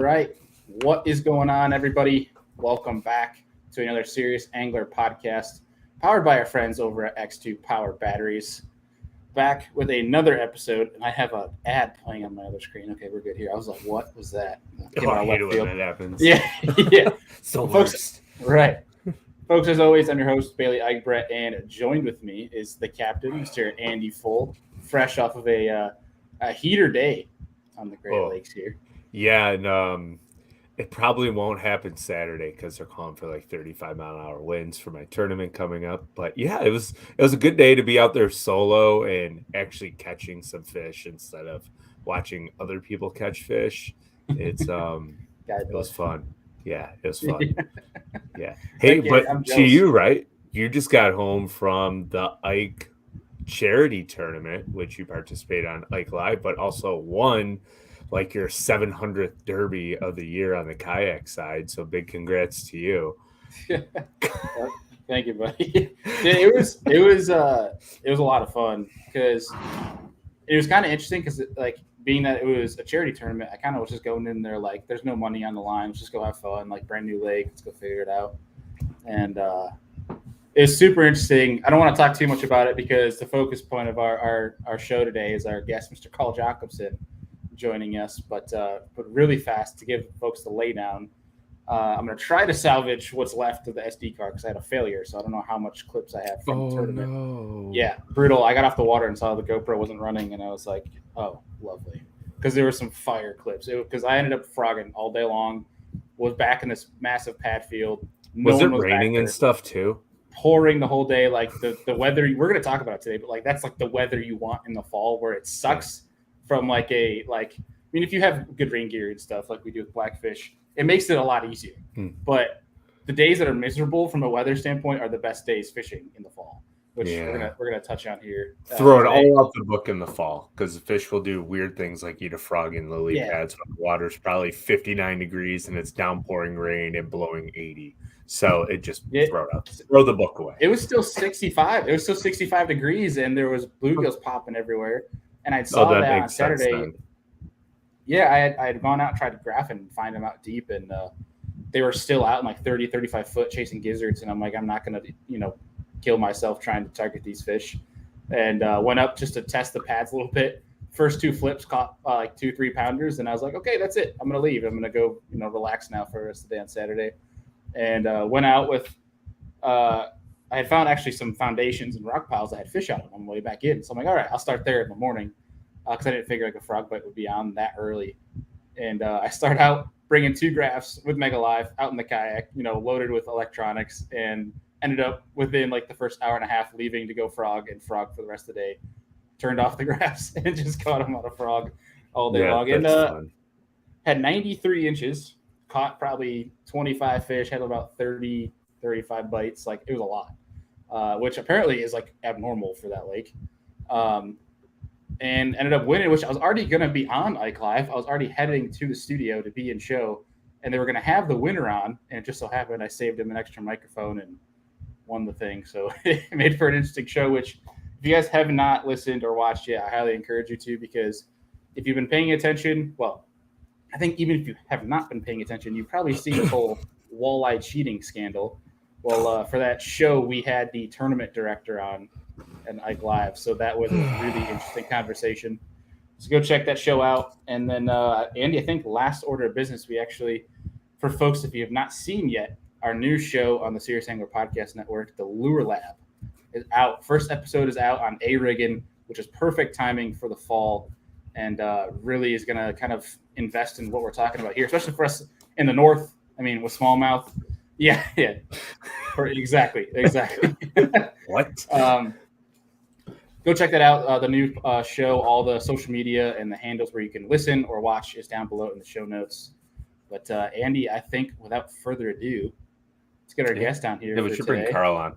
right. What is going on, everybody? Welcome back to another Serious Angler podcast powered by our friends over at X2 Power Batteries. Back with another episode, and I have an ad playing on my other screen. Okay, we're good here. I was like, what was that? I hate it when that happens. Yeah, yeah. So Folks, right. Folks, as always, I'm your host, Bailey Eichbrett, and joined with me is the captain, Mr. Andy Full, fresh off of a heater day on the Great Lakes here. Yeah, and it probably won't happen Saturday because they're calling for like 35-mile-an-hour winds for my tournament coming up. But yeah, it was a good day to be out there solo and actually catching some fish instead of watching other people catch fish. It's it was fun. Yeah, it was fun. Yeah. Hey, but to you, right? You just got home from the Ike charity tournament, which you participate on Ike Live, but also won like your 700th derby of the year on the kayak side. So big congrats to you. Thank you, buddy. It was a lot of fun because it was kind of interesting because like being that it was a charity tournament, I kind of was just going in there like there's no money on the line. Let's just go have fun, like brand new lake. Let's go figure it out. And it's super interesting. I don't want to talk too much about it because the focus point of our show today is our guest, Mr. Jocumsen, joining us. But really fast to give folks the laydown. I'm going to try to salvage what's left of the SD card because I had a failure, so I don't know how much clips I have from the tournament. No. Yeah, brutal. I got off the water and saw the GoPro wasn't running, and I was like, oh, lovely. Because there were some fire clips. Because I ended up frogging all day long, was back in this massive pad field. Was it raining and stuff too? Pouring the whole day, like the weather. We're going to talk about it today, but like that's like the weather you want in the fall where it sucks from like if you have good rain gear and stuff like we do with Blackfish, it makes it a lot easier. But the days that are miserable from a weather standpoint are the best days fishing in the fall, which we're gonna touch on here. Throw it all off the book in the fall because the fish will do weird things like eat a frog in lily pads when the water's probably 59 degrees and it's downpouring rain and blowing 80. So it just throw the book away. It was still 65. It was still 65 degrees and there was bluegills popping everywhere. And I saw that on Saturday. Yeah, I had gone out and tried to graph and find them out deep, and they were still out in like 30, 35 foot chasing gizzards. And I'm like, I'm not going to, kill myself trying to target these fish. And went up just to test the pads a little bit. First two flips caught like 2-3 pounders, and I was like, okay, that's it. I'm going to leave. I'm going to go, relax now for the rest of the day on Saturday. And went out with I had found actually some foundations and rock piles that had fish out of them on the way back in. So I'm like, all right, I'll start there in the morning. Because I didn't figure like a frog bite would be on that early. And I start out bringing 2 graphs with Mega Live out in the kayak, loaded with electronics, and ended up within like the first hour and a half leaving to go frog for the rest of the day. Turned off the graphs and just caught them on a frog all day long. And had 93 inches, caught probably 25 fish, had about 30, 35 bites. Like it was a lot, which apparently is like abnormal for that lake. And ended up winning, which I was already going to be on Ike Live. I was already heading to the studio to be in show, and they were going to have the winner on, and it just so happened I saved him an extra microphone and won the thing. So it made for an interesting show, which if you guys have not listened or watched yet, I highly encourage you to, because if you've been paying attention, well, I think even if you have not been paying attention, you've probably seen the whole walleye cheating scandal. Well, for that show, we had the tournament director on and Ike Live. So that was a really interesting conversation. So go check that show out. And then, Andy, I think last order of business, we actually, for folks, if you have not seen yet, our new show on the Serious Angler Podcast Network, the Lure Lab, is out. First episode is out on A-Riggin, which is perfect timing for the fall, and really is going to kind of invest in what we're talking about here, especially for us in the north. I mean, with smallmouth. Yeah. Exactly. What? Go check that out. The new show, all the social media and the handles where you can listen or watch is down below in the show notes. But Andy, I think without further ado, let's get our guest down here. Yeah, we should bring Carl on.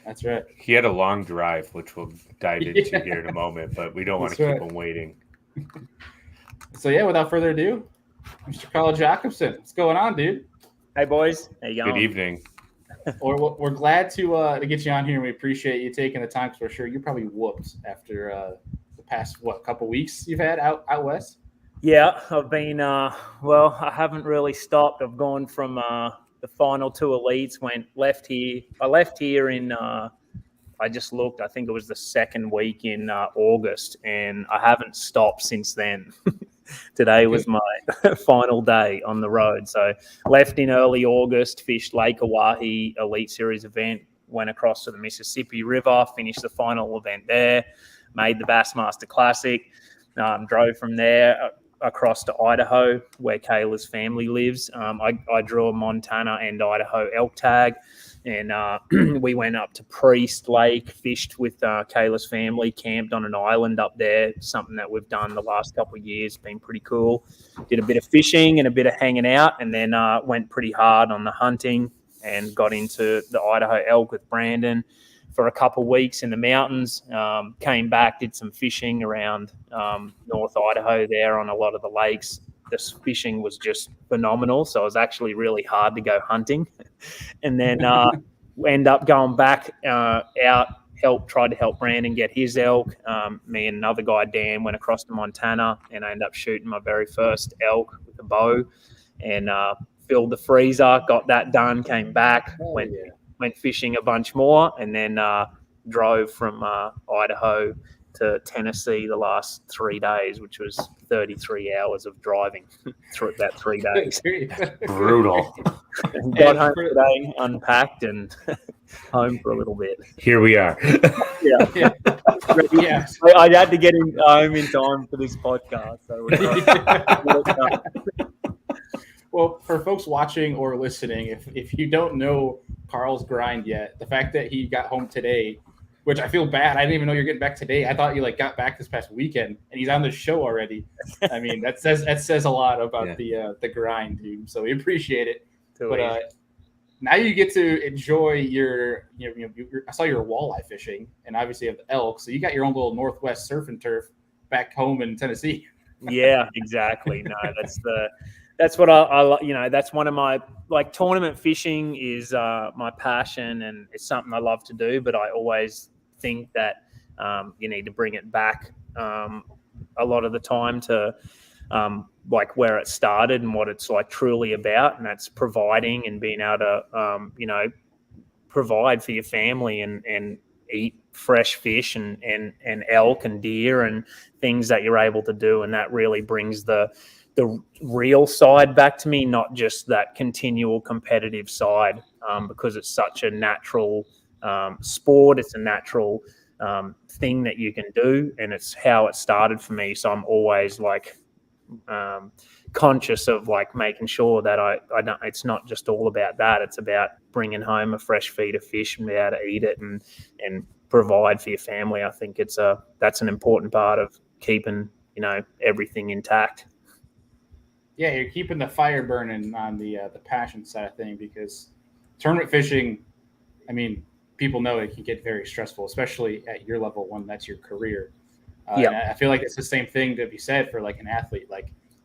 That's right. He had a long drive, which we'll dive into here in a moment, but we don't want to keep him waiting. So yeah, without further ado, Mr. Carl Jacobson, what's going on, dude? Hi, boys. How you going? Good evening. We're glad to get you on here, and we appreciate you taking the time, because we're sure you're probably whooped after the past couple weeks you've had out west. Yeah, I've been, well, I haven't really stopped. I've gone from the final two elites, left here. I left here in, I just looked, I think it was the second week in August, and I haven't stopped since then. Today was my final day on the road. So left in early August, fished Lake Oahe Elite Series event, went across to the Mississippi River, finished the final event there, made the Bassmaster Classic, drove from there across to Idaho, where Kayla's family lives. I drew a Montana and Idaho elk tag, and we went up to Priest Lake, fished with Kayla's family, camped on an island up there, something that we've done the last couple of years, been pretty cool. Did a bit of fishing and a bit of hanging out, and then went pretty hard on the hunting and got into the Idaho elk with Brandon for a couple of weeks in the mountains. Came back, did some fishing around North Idaho there on a lot of the lakes. This fishing was just phenomenal, so it was actually really hard to go hunting. And then end up going back out, tried to help Brandon get his elk. Me and another guy, Dan, went across to Montana, and I ended up shooting my very first elk with a bow, and filled the freezer, got that done, came back, went fishing a bunch more, and then drove from Idaho to Tennessee the last 3 days, which was 33 hours of driving through about 3 days. Brutal. Got home today, unpacked, and home for a little bit. Here we are. Yeah. I had to get home in time for this podcast. So well, for folks watching or listening, if you don't know Carl's grind yet, the fact that he got home today, which I feel bad. I didn't even know you're getting back today. I thought you got back this past weekend, and he's on the show already. I mean, that says a lot about the grind, dude. So we appreciate it. But now you get to enjoy your I saw your walleye fishing, and obviously you have the elk. So you got your own little Northwest surf and turf back home in Tennessee. Yeah, exactly. No, that's what I that's one of my, tournament fishing is my passion, and it's something I love to do, but I always think that you need to bring it back a lot of the time to where it started and what it's truly about, and that's providing and being able to provide for your family and eat fresh fish and elk and deer and things that you're able to do, and that really brings the real side back to me, not just that continual competitive side, because it's such a natural sport. It's a natural thing that you can do, and it's how it started for me. So I'm always conscious of making sure that I don't. It's not just all about that. It's about bringing home a fresh feed of fish and be able to eat it and provide for your family. I think that's an important part of keeping everything intact. Yeah, you're keeping the fire burning on the passion side of thing, because tournament fishing, I mean, people know it can get very stressful, especially at your level when that's your career. And I feel like it's the same thing to be said for an athlete.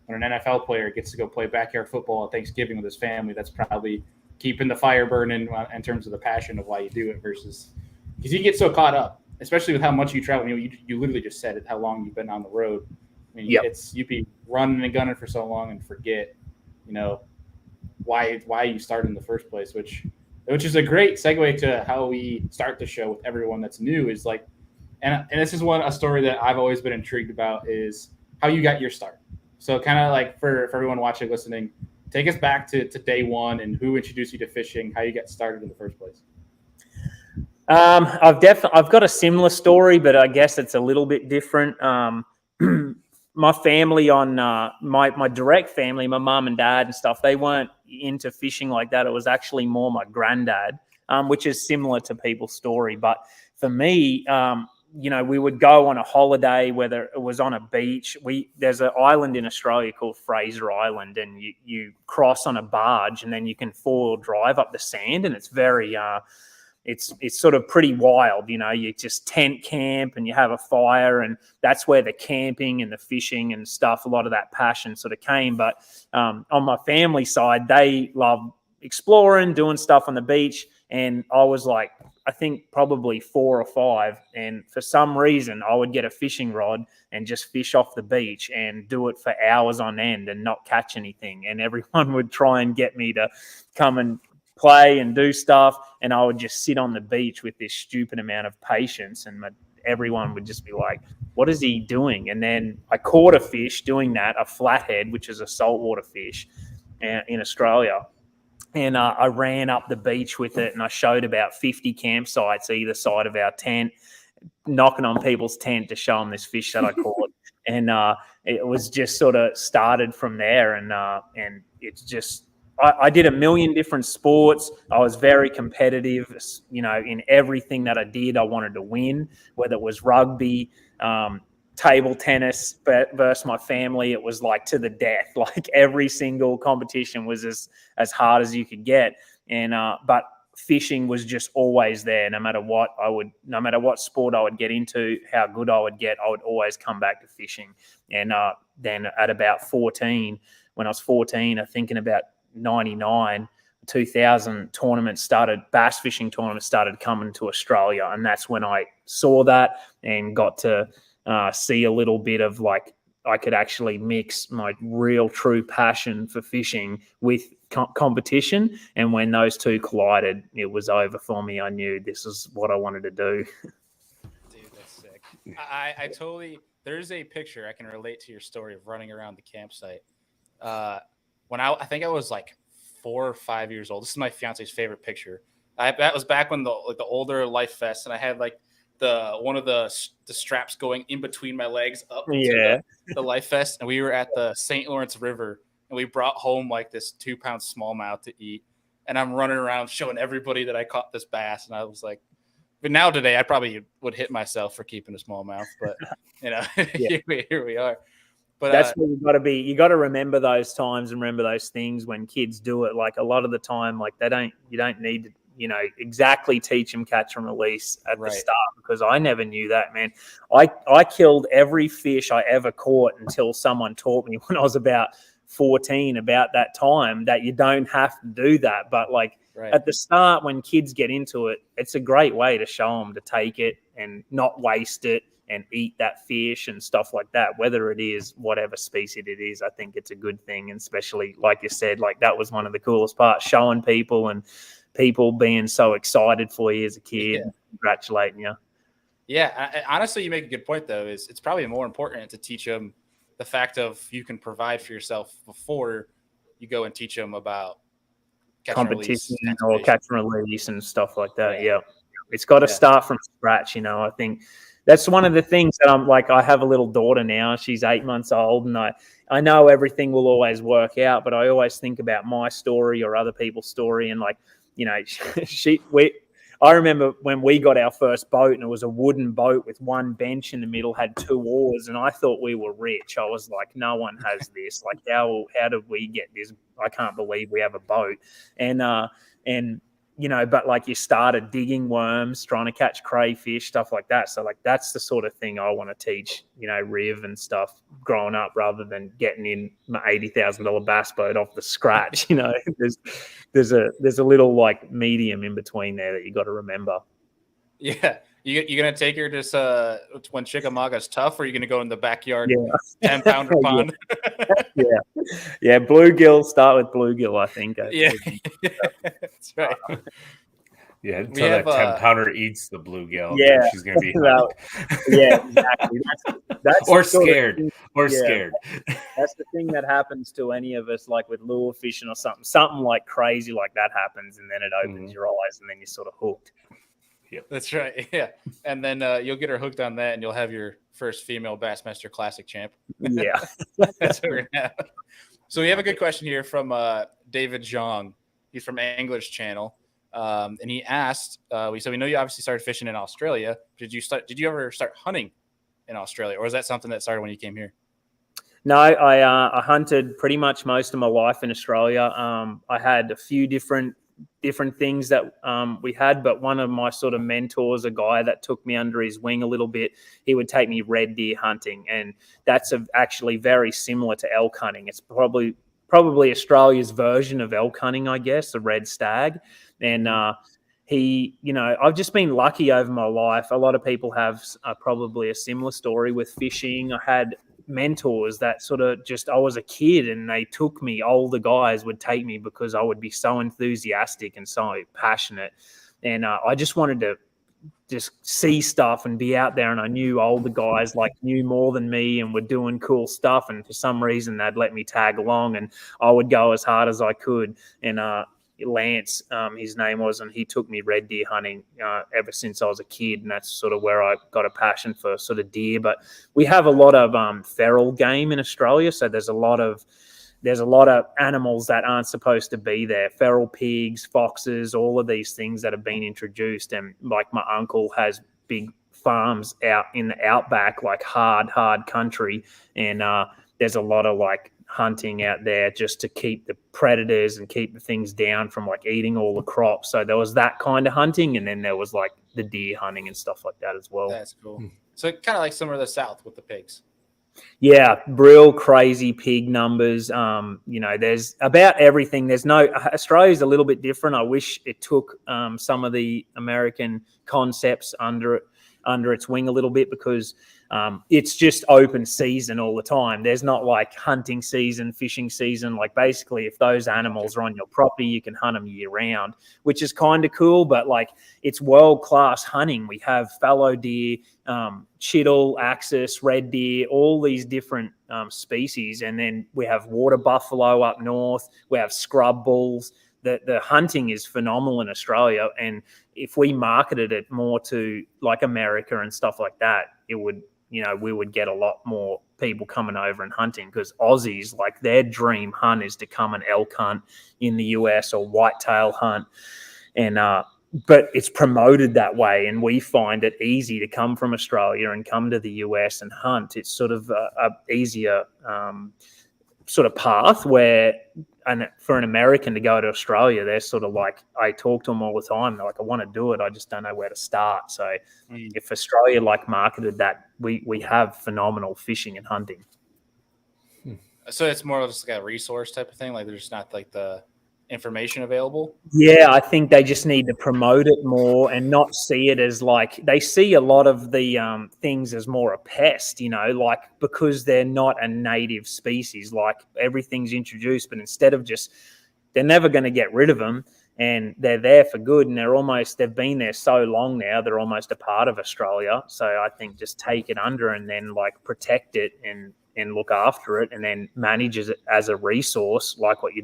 When an NFL player gets to go play backyard football at Thanksgiving with his family, that's probably keeping the fire burning in terms of the passion of why you do it, versus because you get so caught up, especially with how much you travel. You literally just said it, how long you've been on the road. I mean, you'd be running and gunning for so long and forget, why you started in the first place, which is a great segue to how we start the show with everyone that's new. Is and this is a story that I've always been intrigued about, is how you got your start. So kind of for everyone watching, listening, take us back to day one and who introduced you to fishing, how you got started in the first place. I've got a similar story, but I guess it's a little bit different. My family my direct family, my mom and dad and stuff, they weren't into fishing like that. It was actually more my granddad, which is similar to people's story. But for me, we would go on a holiday, whether it was on a beach. There's an island in Australia called Fraser Island, and you cross on a barge, and then you can 4-wheel drive up the sand, and it's very it's sort of pretty wild. You just tent camp and you have a fire, and that's where the camping and the fishing and stuff, a lot of that passion sort of came. But on my family side, they love exploring, doing stuff on the beach. And I was like, I think probably 4 or 5. And for some reason, I would get a fishing rod and just fish off the beach and do it for hours on end and not catch anything. And everyone would try and get me to come and play and do stuff. And I would just sit on the beach with this stupid amount of patience. And everyone would just be like, what is he doing? And then I caught a fish doing that, a flathead, which is a saltwater fish in Australia. And I ran up the beach with it, and I showed about 50 campsites either side of our tent, knocking on people's tent to show them this fish that I caught. And it was just sort of started from there. And it's just, I did a million different sports. I was very competitive, in everything that I did. I wanted to win, whether it was rugby, table tennis versus my family. It was like to the death. Like every single competition was as hard as you could get. And but fishing was just always there. No matter what sport I would get into, how good I would get, I would always come back to fishing. And then at about 14, when I was 14, I think in about 99, 2000 bass fishing tournaments started coming to Australia. And that's when I saw that and got to see a little bit of like, I could actually mix my real true passion for fishing with competition. And when those two collided, it was over for me. I knew this is what I wanted to do. Dude, that's sick. I totally, there's a picture I can relate to your story of running around the campsite. When I think I was like 4 or 5 years old. This is my fiance's favorite picture. That was back when the older life vest, and I had like one of the straps going in between my legs up to the life vest, and we were at the St. Lawrence River, and we brought home like this 2-pound smallmouth to eat, and I'm running around showing everybody that I caught this bass, and I was like, but now today I probably would hit myself for keeping a smallmouth, but here we are. But that's where you got to be. You got to remember those times and remember those things when kids do it. Like a lot of the time, like you don't need to, exactly teach them catch and release at the start, because I never knew that, man. I killed every fish I ever caught until someone taught me when I was about 14 about that time that you don't have to do that. But at the start, when kids get into it, it's a great way to show them to take it and not waste it and eat that fish and stuff like that, whether it is whatever species it is. I think it's a good thing. And especially, like you said, like that was one of the coolest parts, showing people and people being so excited for you as a kid, congratulating you. Yeah. Honestly, you make a good point, though, is it's probably more important to teach them the fact of you can provide for yourself before you go and teach them about competition or catch and release and stuff like that. Yeah. It's got to start from scratch. I think that's one of the things that I'm like, I have a little daughter now. She's 8 months old, and I know everything will always work out, but I always think about my story or other people's story. And I remember when we got our first boat, and it was a wooden boat with one bench in the middle, had 2 oars, and I thought we were rich. I was like, no one has this. Like, how did we get this? I can't believe we have a boat. But like you started digging worms, trying to catch crayfish, stuff like that. So like that's the sort of thing I want to teach, Riv and stuff growing up, rather than getting in my $80,000 bass boat off the scratch. There's a little like medium in between there that you got to remember. Yeah. You gonna take her just when Chickamauga's tough, or are you gonna go in the backyard 10-pounder pond? Yeah. Bluegill. Start with bluegill, I think. That's right. Yeah, until that 10-pounder eats the bluegill, she's gonna be exactly. That's or scared. Scared. That's the thing that happens to any of us, like with lure fishing or something like crazy like that happens, and then it opens your eyes, and then you're sort of hooked. Yep. That's right. Yeah. And then you'll get her hooked on that, and you'll have your first female Bassmaster Classic champ. Yeah. That's what we're gonna have. So we have a good question here from David Zhang. He's from Angler's Channel. And he asked, we know you obviously started fishing in Australia. Did you ever start hunting in Australia, or was that something that started when you came here? No, I hunted pretty much most of my life in Australia. I had a few different things that we had, but one of my sort of mentors, a guy that took me under his wing a little bit, he would take me red deer hunting, and that's actually very similar to elk hunting. It's probably Australia's version of elk hunting, I guess, a red stag. And I've just been lucky over my life. A lot of people have probably a similar story with fishing. I had mentors that sort of I was a kid and they took me, older guys would take me because I would be so enthusiastic and so passionate. And I just wanted to just see stuff and be out there. And I knew older guys knew more than me and were doing cool stuff. And for some reason they'd let me tag along and I would go as hard as I could. And, Lance, his name was, and he took me red deer hunting ever since I was a kid, and that's sort of where I got a passion for sort of deer. But we have a lot of feral game in Australia, so there's a lot of animals that aren't supposed to be there. Feral pigs, foxes, all of these things that have been introduced. And like my uncle has big farms out in the outback, like hard country, and there's a lot of hunting out there just to keep the predators and keep the things down from eating all the crops. So there was that kind of hunting, and then there was the deer hunting and stuff like that as well. That's cool. So kind of like somewhere in the South with the pigs. Yeah, real crazy pig numbers. There's about everything. Australia's a little bit different. I wish it took some of the American concepts under its wing a little bit, because it's just open season all the time. There's not hunting season, fishing season. Basically, if those animals are on your property, you can hunt them year round, which is kind of cool. But it's world-class hunting. We have fallow deer, chital, axis, red deer, all these different species. And then we have water buffalo up north. We have scrub bulls. The hunting is phenomenal in Australia, and if we marketed it more to America and stuff like that, it would, we would get a lot more people coming over and hunting, because Aussies, their dream hunt is to come and elk hunt in the US or whitetail hunt, and but it's promoted that way, and we find it easy to come from Australia and come to the US and hunt. It's sort of a easier sort of path where. And for an American to go to Australia, they're sort of I talk to them all the time. They're I want to do it. I just don't know where to start. So if Australia marketed that, we have phenomenal fishing and hunting. So it's more of just a resource type of thing. There's not the information available. Yeah, I think they just need to promote it more and not see it as they see a lot of the things as more a pest, because they're not a native species. Everything's introduced, but instead of they're never going to get rid of them, and they're there for good, and they've been there so long now, they're almost a part of Australia. So I think just take it under and then protect it and look after it, and then manage it as a resource like what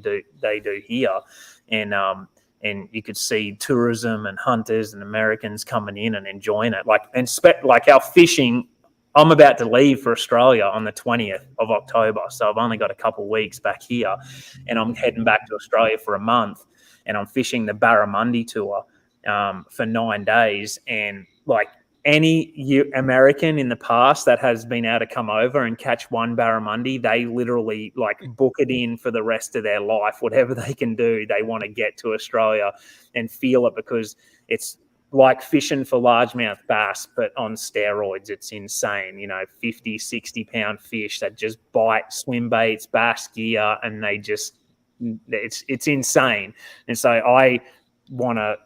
they do here. And you could see tourism and hunters and Americans coming in and enjoying it. Our fishing, I'm about to leave for Australia on the 20th of October. So I've only got a couple of weeks back here, and I'm heading back to Australia for a month, and I'm fishing the Barramundi tour for 9 days. And any American in the past that has been able to come over and catch one barramundi, they literally book it in for the rest of their life. Whatever they can do, they want to get to Australia and feel it, because it's like fishing for largemouth bass, but on steroids. It's insane. 50, 60-pound fish that just bite swim baits, bass gear, and it's insane. And so I want to,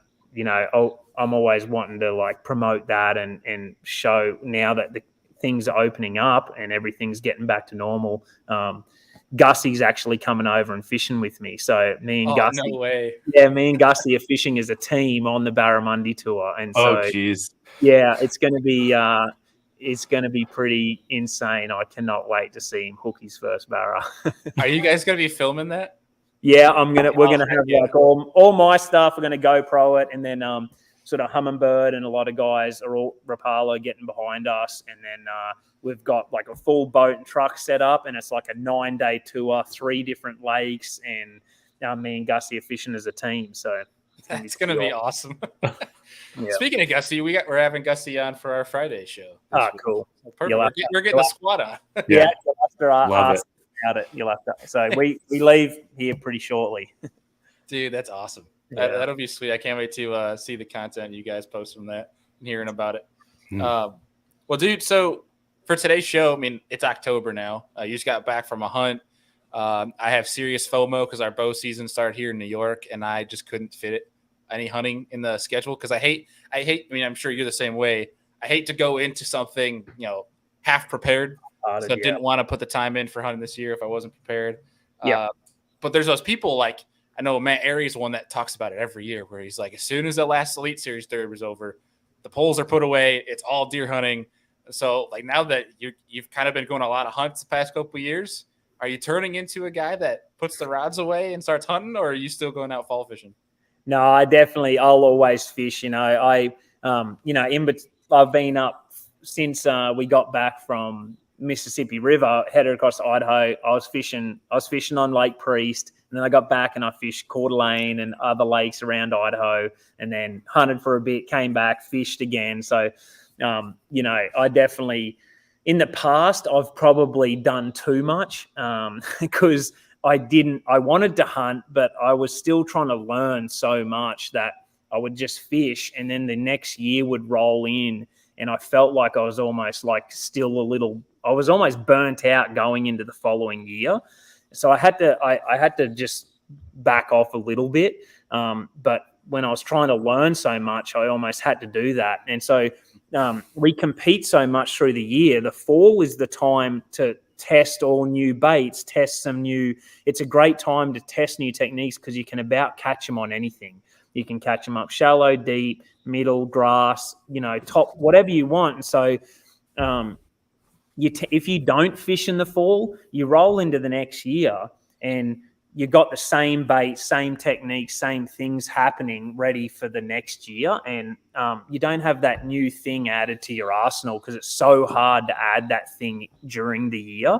I'm always wanting to promote that and show now that the things are opening up and everything's getting back to normal. Gussie's actually coming over and fishing with me. So me and Gussie, no way. Yeah, me and Gussie are fishing as a team on the Barramundi tour. And so, geez. Yeah, it's going to be pretty insane. I cannot wait to see him hook his first barra. Are you guys going to be filming that? Yeah, we're gonna have all my stuff. We're gonna GoPro it, and then sort of Humminbird and a lot of guys are all Rapala getting behind us, and then we've got a full boat and truck set up, and it's a 9-day tour, 3 different lakes, and me and Gussie are fishing as a team. So it's gonna be awesome. Yeah. Speaking of Gussie, we're having Gussie on for our Friday show. Cool. Perfect. We're getting the squad on. Yeah, love it. You'll have to. So we leave here pretty shortly. Dude, that's awesome. Yeah. That'll be sweet. I can't wait to see the content you guys post from that and hearing about it. Well, dude, so for today's show, it's October now. You just got back from a hunt. I have serious FOMO because our bow season started here in New York, and I just couldn't fit it any hunting in the schedule? Because I hate. I mean, I'm sure you're the same way. I hate to go into something, half prepared. So I didn't want to put the time in for hunting this year if I wasn't prepared. Yeah. But there's those people like, I know Matt Erie is one that talks about it every year, where he's like, as soon as the last Elite Series third was over, the poles are put away. It's all deer hunting. So like now that you've kind of been going a lot of hunts the past couple of years, are you turning into a guy that puts the rods away and starts hunting, or are you still going out fall fishing? No, I'll always fish. I've been up since we got back from Mississippi River, headed across to Idaho. I was fishing on Lake Priest, and then I got back and I fished Coeur d'Alene and other lakes around Idaho, and then hunted for a bit, came back, fished again. So, I definitely, in the past, I've probably done too much because I wanted to hunt, but I was still trying to learn so much that I would just fish, and then the next year would roll in, and I felt like I was almost I was almost burnt out going into the following year. So I had to just back off a little bit. But when I was trying to learn so much, I almost had to do that. And so we compete so much through the year. The fall is the time to test all new baits, it's a great time to test new techniques because you can about catch them on anything. You can catch them up shallow, deep, middle, grass, top, whatever you want. And so if you don't fish in the fall, you roll into the next year and you got the same bait, same techniques, same things happening ready for the next year. And you don't have that new thing added to your arsenal because it's so hard to add that thing during the year.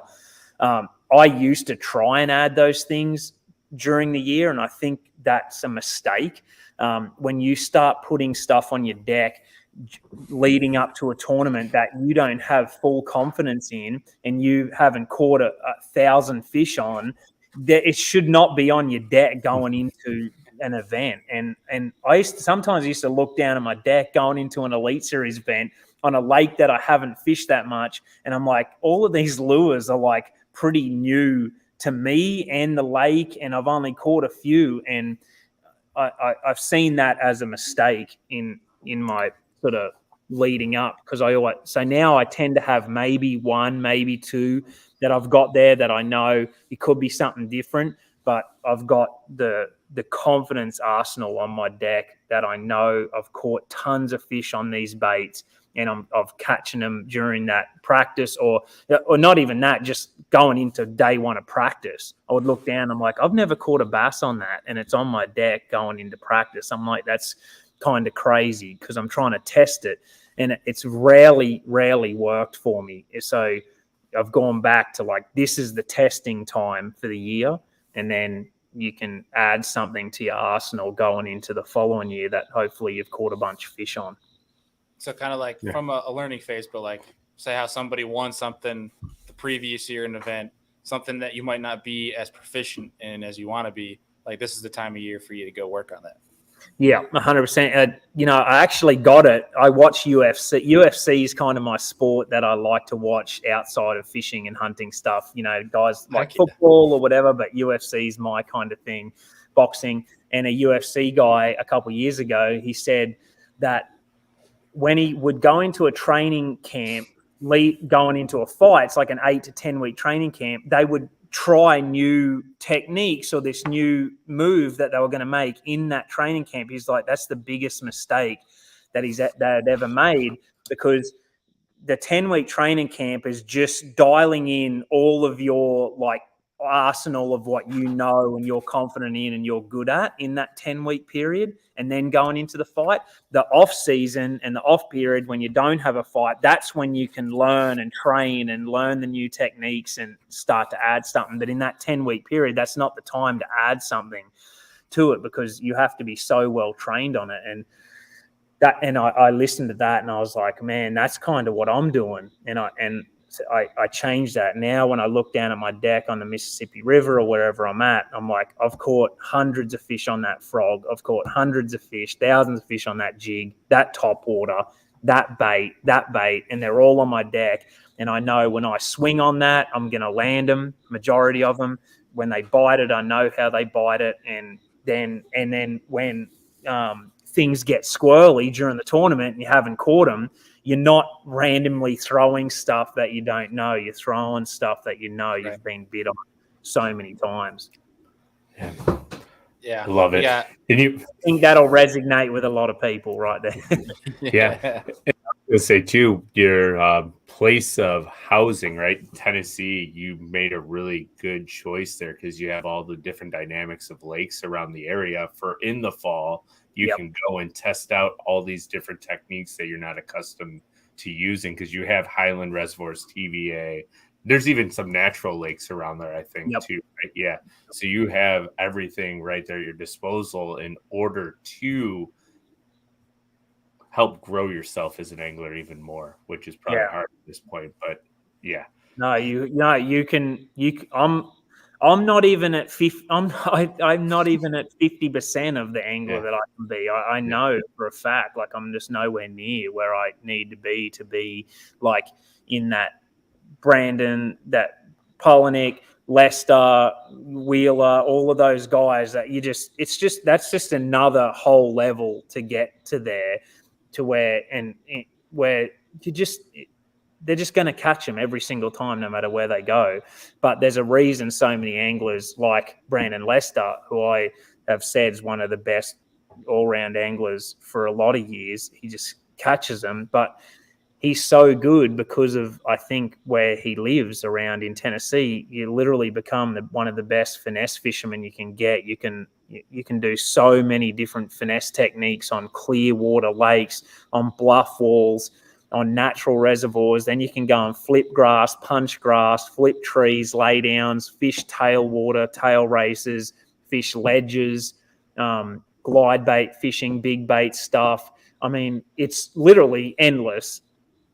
I used to try and add those things during the year, and I think that's a mistake. When you start putting stuff on your deck leading up to a tournament that you don't have full confidence in and you haven't caught 1,000 fish on, that it should not be on your deck going into an event. And I sometimes used to look down at my deck going into an Elite Series event on a lake that I haven't fished that much, and I'm like, all of these lures are like pretty new to me and the lake, and I've only caught a few, and I've seen that as a mistake in my sort of leading up, because so now I tend to have maybe one, maybe two that I've got there that I know it could be something different, but I've got the confidence arsenal on my deck that I know I've caught tons of fish on these baits, and I'm catching them during that practice, or not even that, just going into day one of practice. I would look down, I'm like, I've never caught a bass on that, and it's on my deck going into practice. I'm like, that's kind of crazy because I'm trying to test it, and it's rarely worked for me. So I've gone back to like, this is the testing time for the year, and then you can add something to your arsenal going into the following year that hopefully you've caught a bunch of fish on. So kind of like from a learning phase, but like say how somebody won something the previous year in an event, something that you might not be as proficient in as you want to be, like this is the time of year for you to go work on that. Yeah, 100%. I actually got it. I watch UFC. UFC is kind of my sport that I like to watch outside of fishing and hunting stuff. Guys like football or whatever, but UFC is my kind of thing, boxing. And a UFC guy a couple of years ago, he said that when he would go into a training camp, going into a fight, it's like an 8 to 10 week training camp, they would try new techniques or this new move that they were going to make in that training camp. He's like, that's the biggest mistake that had ever made, because the 10-week training camp is just dialing in all of your like arsenal of what you know and you're confident in and you're good at in that 10-week period, and then going into the fight. The off season and the off period when you don't have a fight, that's when you can learn and train and learn the new techniques and start to add something. But in that 10-week period, that's not the time to add something to it, because you have to be so well trained on it. And I listened to that and I was like, man, that's kind of what I'm doing. And I changed that. Now when I look down at my deck on the Mississippi River or wherever I'm at, I'm like, I've caught hundreds of fish on that frog. I've caught hundreds of fish, thousands of fish on that jig, that top water, that bait, and they're all on my deck. And I know when I swing on that, I'm going to land them, majority of them. When they bite it, I know how they bite it. And then when things get squirrely during the tournament and you haven't caught them, you're not randomly throwing stuff that you don't know. You're throwing stuff that you know you've been bit on so many times. Yeah. I love it. Yeah. And you I think that'll resonate with a lot of people right there. Yeah. I was say too, your place of housing, right? Tennessee, you made a really good choice there because you have all the different dynamics of lakes around the area. For in the fall, you can go and test out all these different techniques that you're not accustomed to using because you have Highland Reservoirs, TVA. There's even some natural lakes around there, I think, too. Right? Yeah. So you have everything right there at your disposal in order to help grow yourself as an angler even more, which is probably hard at this point. But you can. I'm not even at 50. I'm not even at 50% of the angler that I can be. I know for a fact, like I'm just nowhere near where I need to be like in that Brandon, that Polinick, Lester, Wheeler, all of those guys that that's just another whole level to get to there, to where where they're just going to catch them every single time, no matter where they go. But there's a reason so many anglers like Brandon Lester, who I have said is one of the best all-round anglers for a lot of years, he just catches them. But he's so good because of, I think, where he lives around in Tennessee. You literally become one of the best finesse fishermen you can get. You can do so many different finesse techniques on clear water lakes, on bluff walls, on natural reservoirs. Then you can go and flip grass, punch grass, flip trees, lay downs, fish tail water, tail races, fish ledges, glide bait fishing, big bait stuff. I mean, it's literally endless.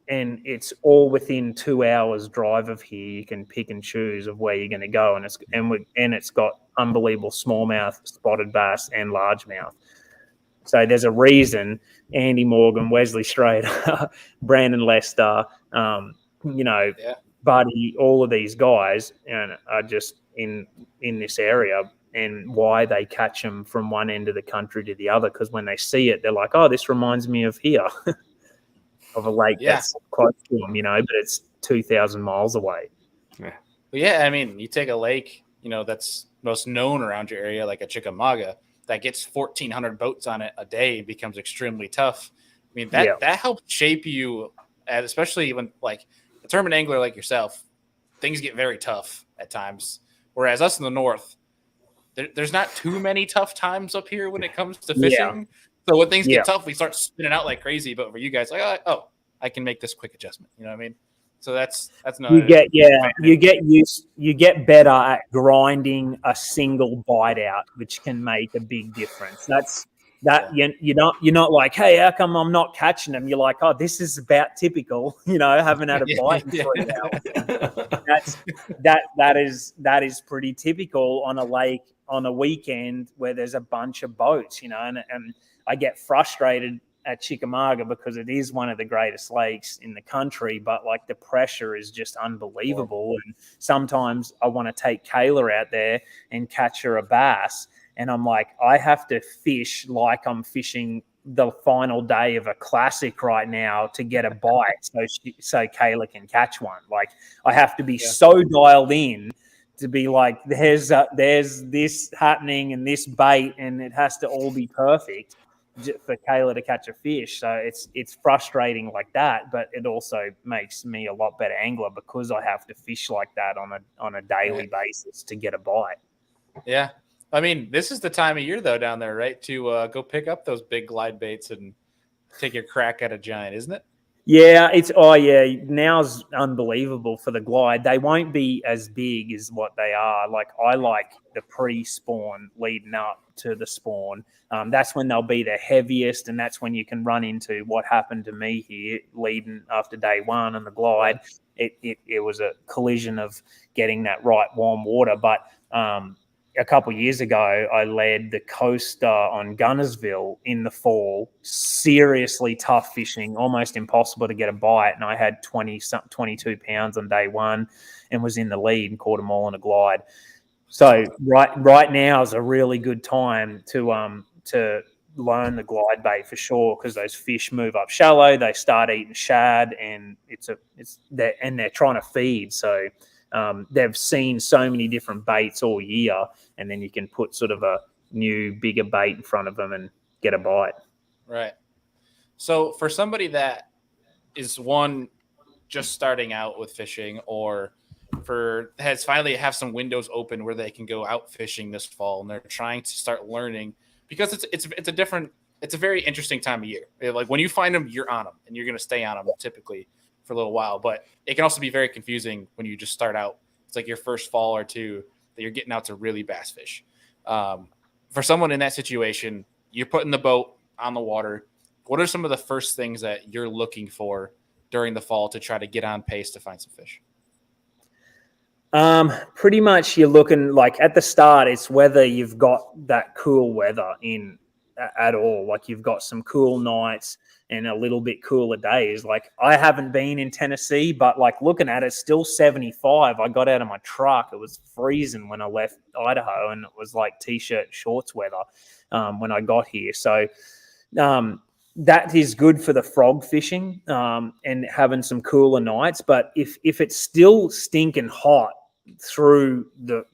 And it's all within 2 hours drive of here. You can pick and choose of where you're going to go, and it's got unbelievable smallmouth, spotted bass, and largemouth. So there's a reason Andy Morgan, Wesley Strader, Brandon Lester, Buddy, all of these guys are just in this area, and why they catch them from one end of the country to the other. Because when they see it, they're like, "Oh, this reminds me of here." Of a lake that's close to them, but it's 2,000 miles away. I mean, you take a lake, that's most known around your area, like a Chickamauga, that gets 1,400 boats on it a day, becomes extremely tough. I mean, that helps shape you, especially when, like, a tournament angler like yourself, things get very tough at times. Whereas us in the north, there's not too many tough times up here when it comes to fishing. So when things get tough, we start spinning out like crazy. But for you guys, like, oh, I can make this quick adjustment. You know what I mean? So that's not. You get better at grinding a single bite out, which can make a big difference. You're not like, hey, how come I'm not catching them? You're like, oh, this is about typical. Haven't had a bite in 3 hours. That is pretty typical on a lake on a weekend where there's a bunch of boats. And I get frustrated at Chickamauga because it is one of the greatest lakes in the country, but like the pressure is just unbelievable. And sometimes I want to take Kayla out there and catch her a bass. And I'm like, I have to fish like I'm fishing the final day of a classic right now to get a bite so Kayla can catch one. Like I have to be so dialed in to be like, there's this happening and this bait, and it has to all be perfect for Kayla to catch a fish. So it's frustrating like that, but it also makes me a lot better angler because I have to fish like that on a daily basis to get a bite. Yeah. I mean, this is the time of year though down there, right? To go pick up those big glide baits and take your crack at a giant, isn't it? Yeah, now's unbelievable for the glide. They won't be as big as what they are. Like I like the pre-spawn leading up to the spawn. That's when they'll be the heaviest, and that's when you can run into what happened to me here leading after day one on the glide. It was a collision of getting that right warm water. But a couple of years ago, I led the coaster on Gunnersville in the fall. Seriously tough fishing, almost impossible to get a bite. And I had 22 pounds on day one and was in the lead and caught them all on a glide. So right now is a really good time to learn the glide bait for sure, because those fish move up shallow, they start eating shad, and they're trying to feed. So they've seen so many different baits all year, and then you can put sort of a new, bigger bait in front of them and get a bite. Right. So for somebody that is just starting out with fishing, or has finally have some windows open where they can go out fishing this fall, and they're trying to start learning, because it's a very interesting time of year. Like when you find them, you're on them, and you're going to stay on them typically for a little while. But it can also be very confusing when you just start out. It's like your first fall or two that you're getting out to really bass fish. For someone in that situation, you're putting the boat on the water. What are some of the first things that you're looking for during the fall to try to get on pace to find some fish? Pretty much you're looking, like at the start, it's whether you've got that cool weather in at all. Like you've got some cool nights and a little bit cooler days. Like I haven't been in Tennessee, but like looking at it, still 75. I got out of my truck. It was freezing when I left Idaho, and it was like t-shirt shorts weather when I got here. So that is good for the frog fishing and having some cooler nights. But if it's still stinking hot through the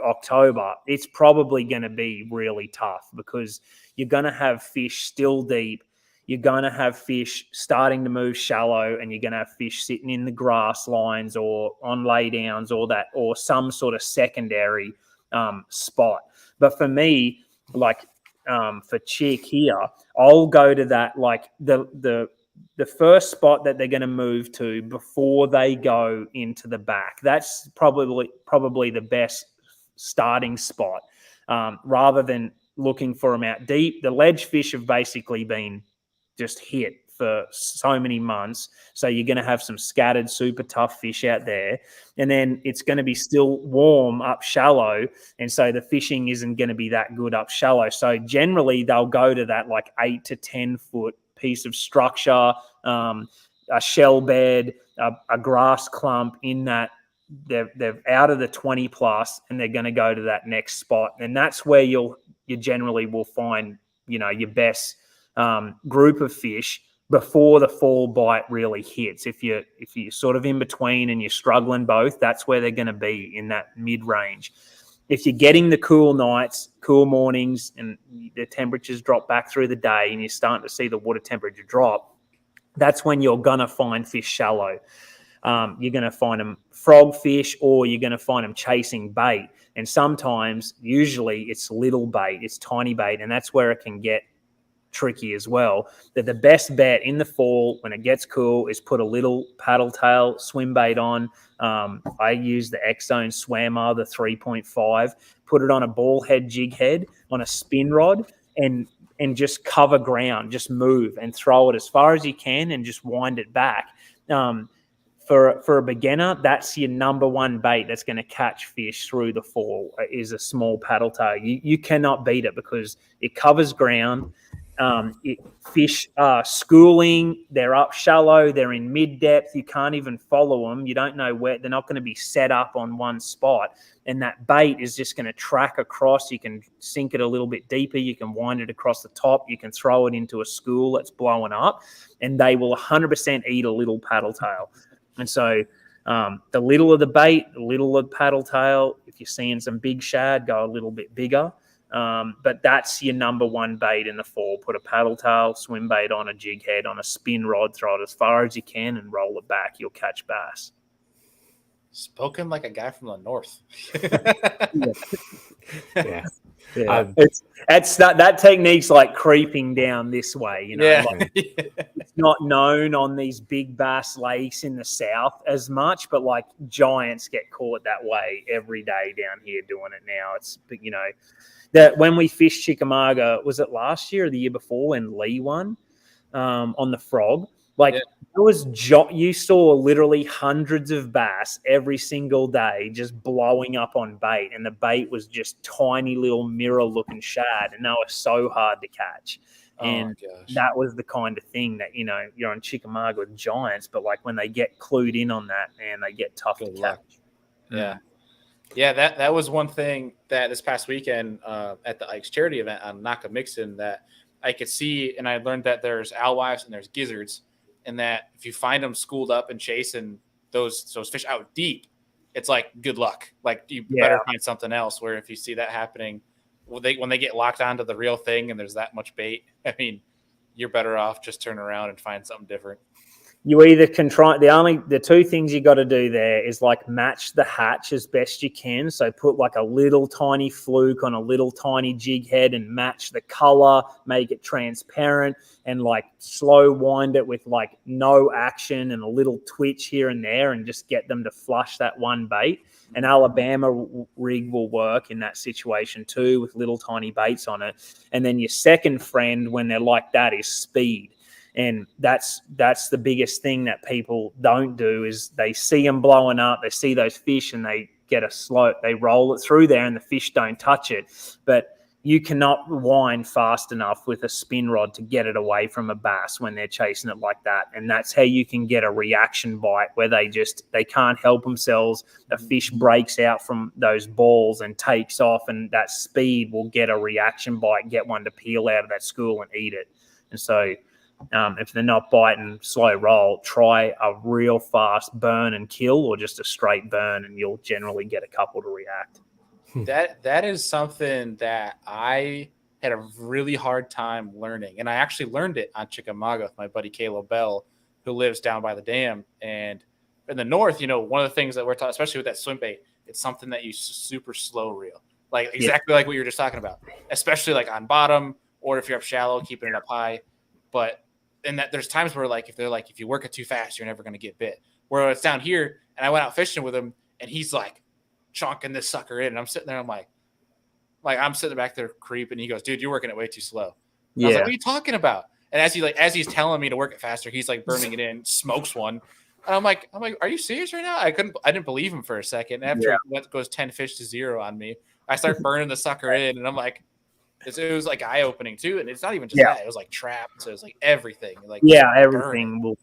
October, it's probably going to be really tough, because you're going to have fish still deep, you're going to have fish starting to move shallow, and you're going to have fish sitting in the grass lines or on laydowns or some sort of secondary spot. But for me, like for chick here, I'll go to that, like the first spot that they're going to move to before they go into the back. That's probably the best starting spot, rather than looking for them out deep. The ledge fish have basically been just hit for so many months, so you're going to have some scattered super tough fish out there, and then it's going to be still warm up shallow, and so the fishing isn't going to be that good up shallow. So generally they'll go to that like 8 to 10 foot piece of structure, a shell bed, a grass clump in that they're out of the 20 plus, and they're going to go to that next spot, and that's where you generally will find your best group of fish before the fall bite really hits. If you're sort of in between and you're struggling both, that's where they're going to be, in that mid range. If you're getting the cool nights, cool mornings, and the temperatures drop back through the day, and you're starting to see the water temperature drop, that's when you're going to find fish shallow. You're going to find them frog fish, or you're going to find them chasing bait. And sometimes, usually, it's little bait, it's tiny bait, and that's where it can get tricky as well. That the best bet in the fall when it gets cool is put a little paddle tail swim bait on. I use the X-Zone Swammer, the 3.5, put it on a ball head jig head on a spin rod, and just cover ground, just move and throw it as far as you can and just wind it back. For a beginner, that's your number one bait that's going to catch fish through the fall, is a small paddle tail. You cannot beat it, because it covers ground. Fish are schooling, they're up shallow, they're in mid depth, you can't even follow them, you don't know where, they're not going to be set up on one spot, and that bait is just going to track across. You can sink it a little bit deeper, you can wind it across the top, you can throw it into a school that's blowing up, and they will 100% eat a little paddle tail. And so the little of the bait, the little of the paddle tail, if you're seeing some big shad, go a little bit bigger. But that's your number one bait in the fall. Put a paddle tail swim bait on a jig head, on a spin rod, throw it as far as you can and roll it back. You'll catch bass. Spoken like a guy from the north. Yeah. That technique's like creeping down this way, Yeah. Like, it's not known on these big bass lakes in the south as much, but like giants get caught that way every day down here doing it now. It's that when we fished Chickamauga, was it last year or the year before when Lee won on the frog? Like, you saw literally hundreds of bass every single day just blowing up on bait, and the bait was just tiny little mirror-looking shad, and they were so hard to catch. And that was the kind of thing that, you're on Chickamauga with giants, but like when they get clued in on that, man, they get tough to catch. Yeah. Yeah, that was one thing that this past weekend at the Ike's charity event on Nakamixon that I could see, and I learned that there's alewives and there's gizzards, and that if you find them schooled up and chasing those fish out deep, it's like good luck. Like you better find something else. Where if you see that happening, when they get locked onto the real thing and there's that much bait, I mean, you're better off just turn around and find something different. You either can try the two things you got to do there is like match the hatch as best you can. So put like a little tiny fluke on a little tiny jig head and match the color, make it transparent, and like slow wind it with like no action and a little twitch here and there, and just get them to flush that one bait. An Alabama rig will work in that situation too, with little tiny baits on it. And then your second friend when they're like that is speed. And that's the biggest thing that people don't do is they see them blowing up, they see those fish and they get a slow, they roll it through there and the fish don't touch it. But you cannot wind fast enough with a spin rod to get it away from a bass when they're chasing it like that. And that's how you can get a reaction bite where they can't help themselves. The fish breaks out from those balls and takes off, and that speed will get a reaction bite, get one to peel out of that school and eat it. And so if they're not biting slow roll, try a real fast burn and kill, or just a straight burn, and you'll generally get a couple to react. That is something that I had a really hard time learning, and I actually learned it on Chickamauga with my buddy Caleb Bell, who lives down by the dam. And in the north, one of the things that we're taught, especially with that swim bait, it's something that you super slow reel, like exactly like what you were just talking about, especially like on bottom, or if you're up shallow, keeping it up high. But and that there's times where if you work it too fast, you're never going to get bit. Where it's down here, and I went out fishing with him, and he's like chonking this sucker in, and I'm sitting there, I'm like I'm sitting back there creeping. He goes, "Dude, you're working it way too slow." I was like, "What are you talking about?" And as he's telling me to work it faster, he's like burning it in, smokes one. And I'm like, are you serious right now? I didn't believe him for a second. After it goes 10 fish to 0 on me, I start burning the sucker in, and I'm like, it was like eye opening too, and it's not even just that; it was like trapped. So it was like everything. Like everything will.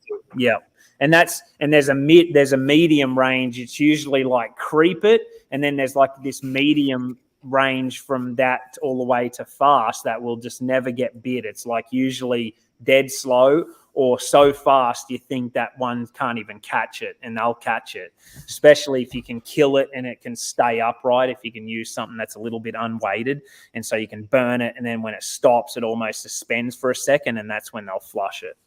And there's a medium range. It's usually like creep it, and then there's like this medium range from that all the way to fast that will just never get bit. It's like usually dead slow or so fast you think that one can't even catch it, and they'll catch it, especially if you can kill it and it can stay upright, if you can use something that's a little bit unweighted, and so you can burn it, and then when it stops it almost suspends for a second, and that's when they'll flush it.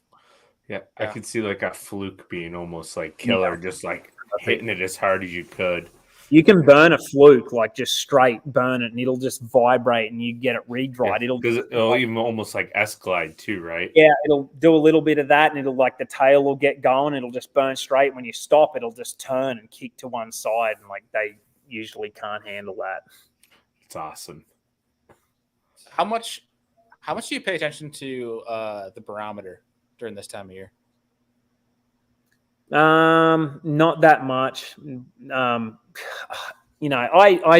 I could see like a fluke being almost like killer, just like hitting it as hard as you could. You can burn a fluke, like just straight burn it, and it'll just vibrate, and you get it rigged right. Because it'll even almost like S-glide too, right? Yeah, it'll do a little bit of that, and it'll like the tail will get going. It'll just burn straight. When you stop, it'll just turn and kick to one side, and like they usually can't handle that. It's awesome. How much do you pay attention to the barometer during this time of year? Not that much. I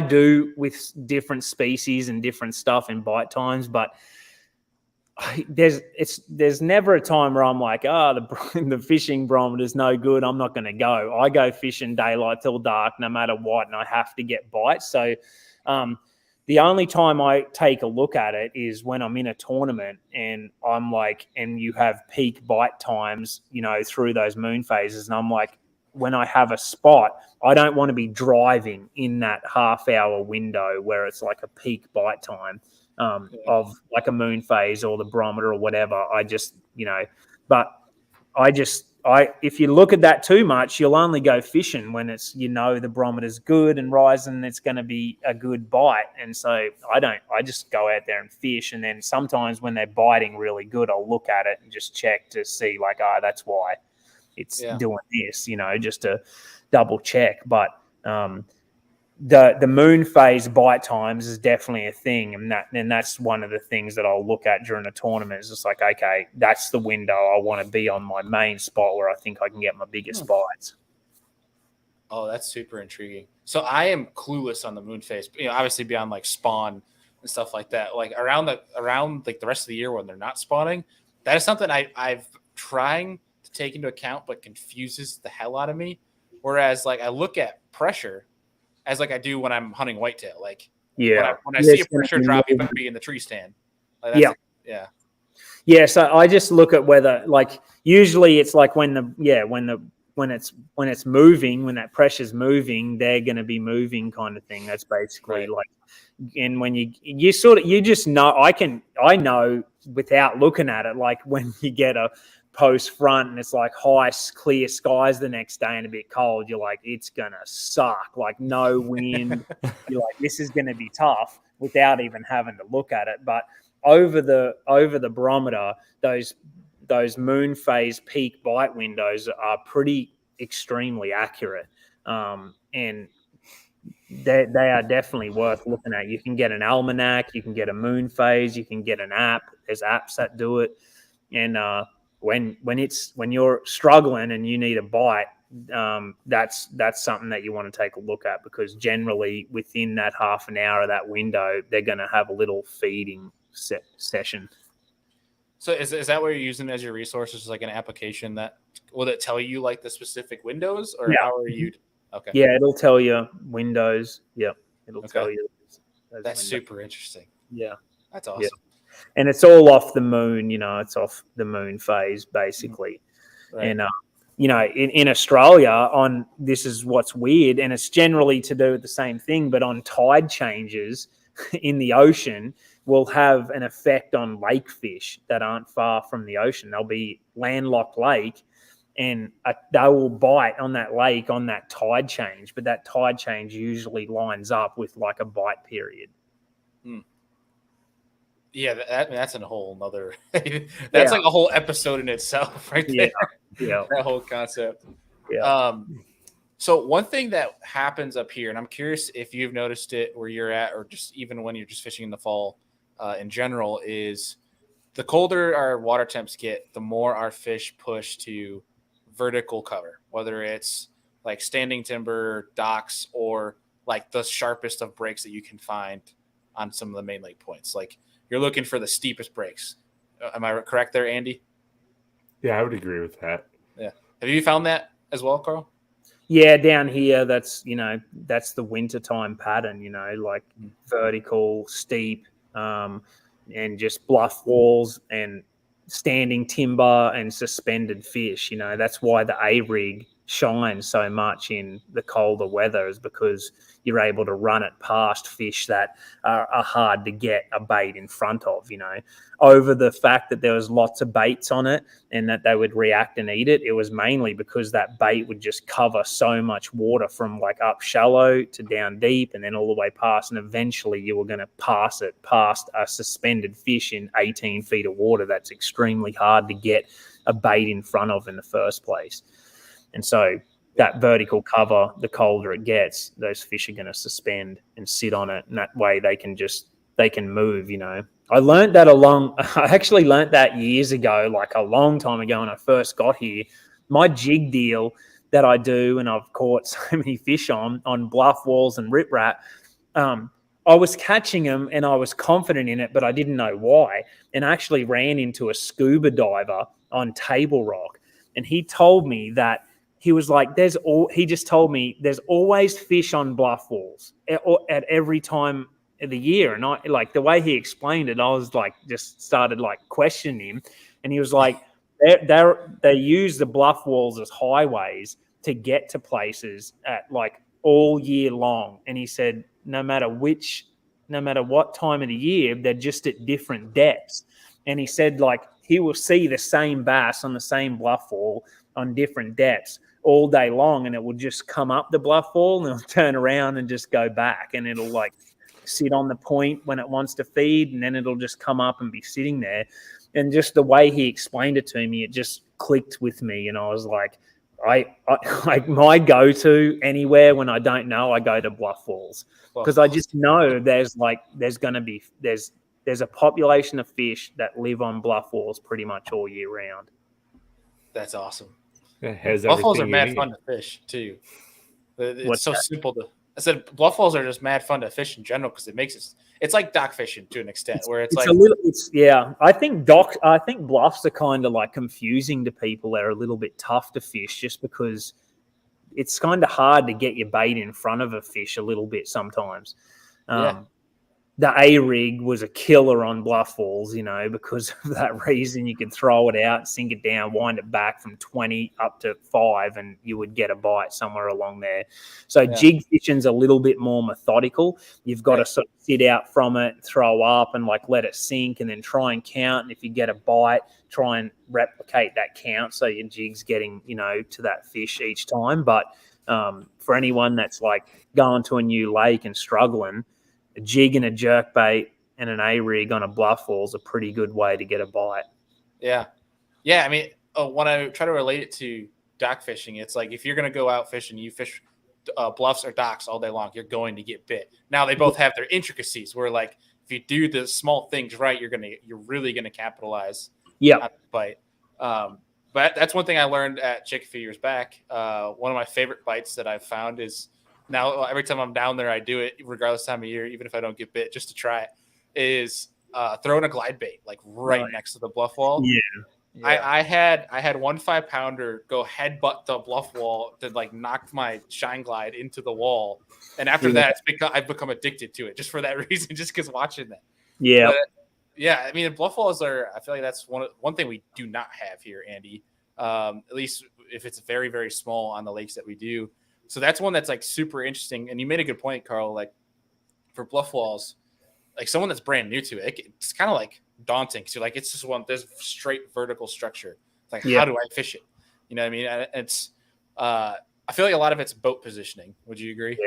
do with different species and different stuff in bite times, but there's never a time where I'm like, the fishing barometer is no good, I'm not going to go. I go fishing daylight till dark, no matter what, and I have to get bites. So, the only time I take a look at it is when I'm in a tournament and I'm like, and you have peak bite times, through those moon phases. And I'm like, when I have a spot, I don't want to be driving in that half-hour window where it's like a peak bite time of like a moon phase or the barometer or whatever. I just, if you look at that too much, you'll only go fishing when it's, the barometer's good and rising, it's going to be a good bite. And so I just go out there and fish. And then sometimes when they're biting really good, I'll look at it and just check to see like, that's why it's doing this, just to double check. But, the moon phase bite times is definitely a thing, and that's one of the things that I'll look at during a tournament. Is just like, okay, that's the window I want to be on my main spot where I think I can get my biggest bites. Oh, that's super intriguing. So I am clueless on the moon phase, obviously beyond like spawn and stuff like that. Like around like the rest of the year when they're not spawning, that is something I've trying to take into account, but confuses the hell out of me. Whereas like I look at pressure as like I do when I'm hunting whitetail. Like when I see a pressure drop, you better be in the tree stand. Like, Yeah, so I just look at whether, like, usually it's like when it's moving, when that pressure's moving, they're going to be moving, kind of thing. That's basically like, and when you just know, I know without looking at it, like when you get a post front and it's like high clear skies the next day and a bit cold, you're like, it's gonna suck, like no wind. You're like, this is gonna be tough without even having to look at it. But over the barometer, those moon phase peak bite windows are pretty extremely accurate, and they are definitely worth looking at. You can get an almanac, you can get a moon phase, you can get an app. There's apps that do it, and when you're struggling and you need a bite, that's something that you want to take a look at, because generally within that half an hour of that window, they're going to have a little feeding session. So is that what you're using as your resources, like an application that will it tell you like the specific windows, or how are you? Okay. Yeah, it'll tell you windows. Yep, it'll tell you. That's windows. Super interesting. Yeah, that's awesome. Yeah. And it's all off the moon, it's off the moon phase basically. Right. And in Australia, this is what's weird, and it's generally to do with the same thing, but on tide changes in the ocean will have an effect on lake fish that aren't far from the ocean. They'll be landlocked lake, and they will bite on that lake on that tide change, but that tide change usually lines up with like a bite period. Yeah, that's a whole nother. That's like a whole episode in itself, right there. Yeah, that whole concept. Yeah. So one thing that happens up here, and I'm curious if you've noticed it where you're at, or just even when you're just fishing in the fall, in general, is the colder our water temps get, the more our fish push to vertical cover, whether it's like standing timber, docks, or like the sharpest of breaks that you can find on some of the main lake points. Like, you're looking for the steepest breaks. Am I correct there, Andy? Yeah, I would agree with that. Yeah. Have you found that as well, Carl? Yeah, down here, that's the wintertime pattern, like vertical, steep, and just bluff walls and standing timber and suspended fish. That's why the A-rig shines so much in the colder weather, is because you're able to run it past fish that are hard to get a bait in front of, over the fact that there was lots of baits on it and that they would react and eat it. It was mainly because that bait would just cover so much water from like up shallow to down deep and then all the way past. And eventually you were going to pass it past a suspended fish in 18 feet of water. That's extremely hard to get a bait in front of in the first place. And so that vertical cover, the colder it gets, those fish are going to suspend and sit on it. And that way they can move, I learned that I actually learned that years ago, like a long time ago when I first got here. My jig deal that I do, and I've caught so many fish on bluff walls and riprap, I was catching them and I was confident in it, but I didn't know why. And I actually ran into a scuba diver on Table Rock, and he told me that he was like, he just told me there's always fish on bluff walls at every time of the year. And I, like, the way he explained it, I was like, just started like questioning him. And he was like, they use the bluff walls as highways to get to places at like all year long. And he said, no matter what time of the year, they're just at different depths. And he said, like, he will see the same bass on the same bluff wall on different depths all day long, and it will just come up the bluff wall and it'll turn around and just go back, and it'll like sit on the point when it wants to feed, and then it'll just come up and be sitting there. And just the way he explained it to me, it just clicked with me, and I was like, I like my go-to anywhere when I don't know, I go to bluff walls, because I just know there's a population of fish that live on bluff walls pretty much all year round. That's awesome. Bluff walls are mad fun to fish too. It's simple to. I said bluff walls are just mad fun to fish in general, because it's like dock fishing to an extent, where it's like I think bluffs are kind of like confusing to people. They're a little bit tough to fish just because it's kind of hard to get your bait in front of a fish a little bit sometimes. the A-rig was a killer on bluff walls, because of that reason. You could throw it out, sink it down, wind it back from 20 up to 5, and you would get a bite somewhere along there. So jig fishing's a little bit more methodical. You've got to sort of sit out from it, throw up, and let it sink, and then try and count. And if you get a bite, try and replicate that count so your jig's getting, to that fish each time. But for anyone that's going to a new lake and struggling, a jig and a jerk bait and an A-rig on a bluff wall is a pretty good way to get a bite. Yeah. Yeah. I mean, when I try to relate it to dock fishing, it's like if you're going to go out fishing, you fish bluffs or docks all day long, you're going to get bit. Now they both have their intricacies where if you do the small things right, you're really going to capitalize on the bite. But that's one thing I learned at Chick a few years back. One of my favorite bites that I've found is, now every time I'm down there, I do it regardless of time of year, even if I don't get bit, just to try it, is throwing a glide bait next to the bluff wall. Yeah. I had 1 5-pounder go headbutt the bluff wall to knock my shine glide into the wall, and after that, I've become addicted to it just for that reason, just because watching that. Yeah. But, yeah, I mean, bluff walls I feel like that's one thing we do not have here, Andy. At least if it's very, very small on the lakes that we do. So that's one that's super interesting. And you made a good point, Carl. For bluff walls, someone that's brand new to it, it's kind of daunting. So it's just there's straight vertical structure. It's how do I fish it? You know what I mean? It's I feel like a lot of it's boat positioning. Would you agree?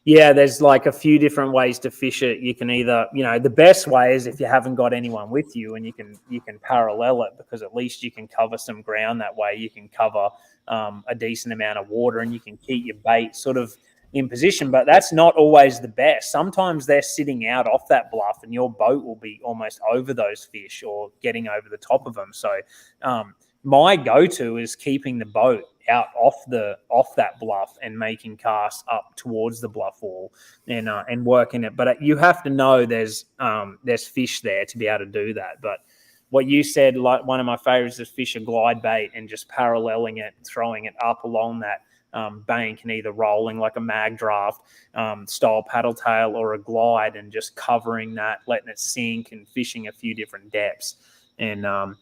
Yeah, there's a few different ways to fish it. You can either, the best way is if you haven't got anyone with you, and you can parallel it, because at least you can cover some ground that way. You can cover a decent amount of water, and you can keep your bait sort of in position. But that's not always the best. Sometimes they're sitting out off that bluff, and your boat will be almost over those fish or getting over the top of them. So my go-to is keeping the boat out off that bluff and making casts up towards the bluff wall and working it. But you have to know there's fish there to be able to do that. But what you said, one of my favorites is fish a glide bait and just paralleling it, throwing it up along that bank, and either rolling like a mag draft style paddle tail or a glide, and just covering that, letting it sink, and fishing a few different depths. And about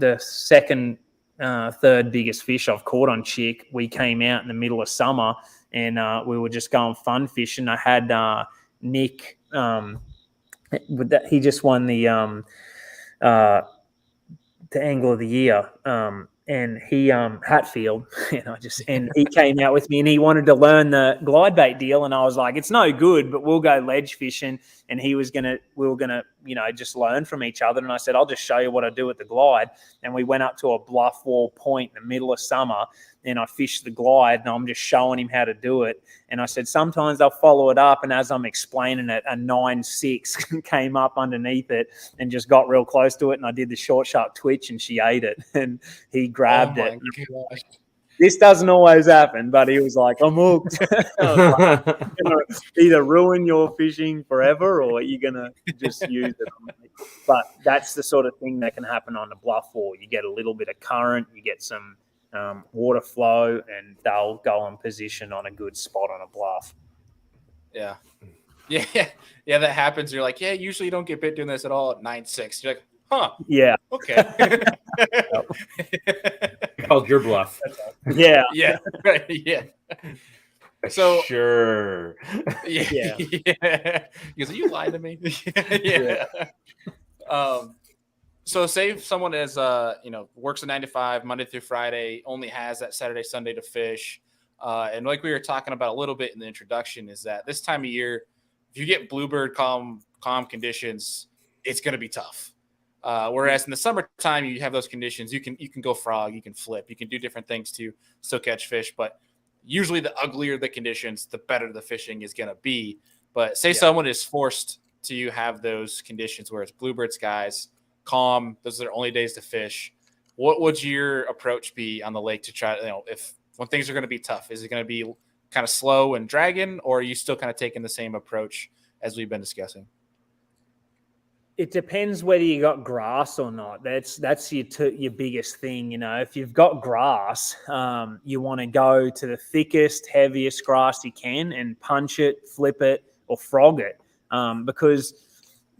the second, third biggest fish I've caught on Chick, we came out in the middle of summer, and we were just going fun fishing. I had Nick, he just won the Angler of the Year, and he Hatfield, and he came out with me, and he wanted to learn the glide bait deal, and I was like, it's no good, but we'll go ledge fishing, and we were gonna just learn from each other. And I said, I'll just show you what I do with the glide. And we went up to a bluff wall point in the middle of summer, and I fished the glide, and I'm just showing him how to do it. And I said, sometimes I'll follow it up, and as I'm explaining it, a 9-6 came up underneath it and just got real close to it, and I did the short sharp twitch, and she ate it, and he grabbed it. Gosh. This doesn't always happen, but he was like, I'm hooked. You're gonna either ruin your fishing forever, or you're going to just use it. But that's the sort of thing that can happen on the bluff wall. You get a little bit of current, you get some water flow, and they'll go in position on a good spot on a bluff. Yeah. Yeah, that happens. You're like, usually you don't get bit doing this at all at 9-6. You're like, huh. Yeah. Okay. Called your bluff. Yeah. Yeah. Yeah. So sure. Yeah. Because you lied to me. Yeah. So say someone is works a 9 to 5 Monday through Friday, only has that Saturday, Sunday to fish. And like we were talking about a little bit in the introduction, is that this time of year, if you get bluebird calm conditions, it's going to be tough. Whereas in the summertime, you have those conditions. You can go frog, you can flip, you can do different things to still catch fish. But usually, the uglier the conditions, the better the fishing is going to be. But say someone is forced to have those conditions where it's bluebird skies, calm, those are their only days to fish. What would your approach be on the lake to try? When things are going to be tough, is it going to be kind of slow and dragging, or are you still kind of taking the same approach as we've been discussing? It depends whether you got grass or not. That's your biggest thing. If you've got grass, you want to go to the thickest, heaviest grass you can and punch it, flip it, or frog it, because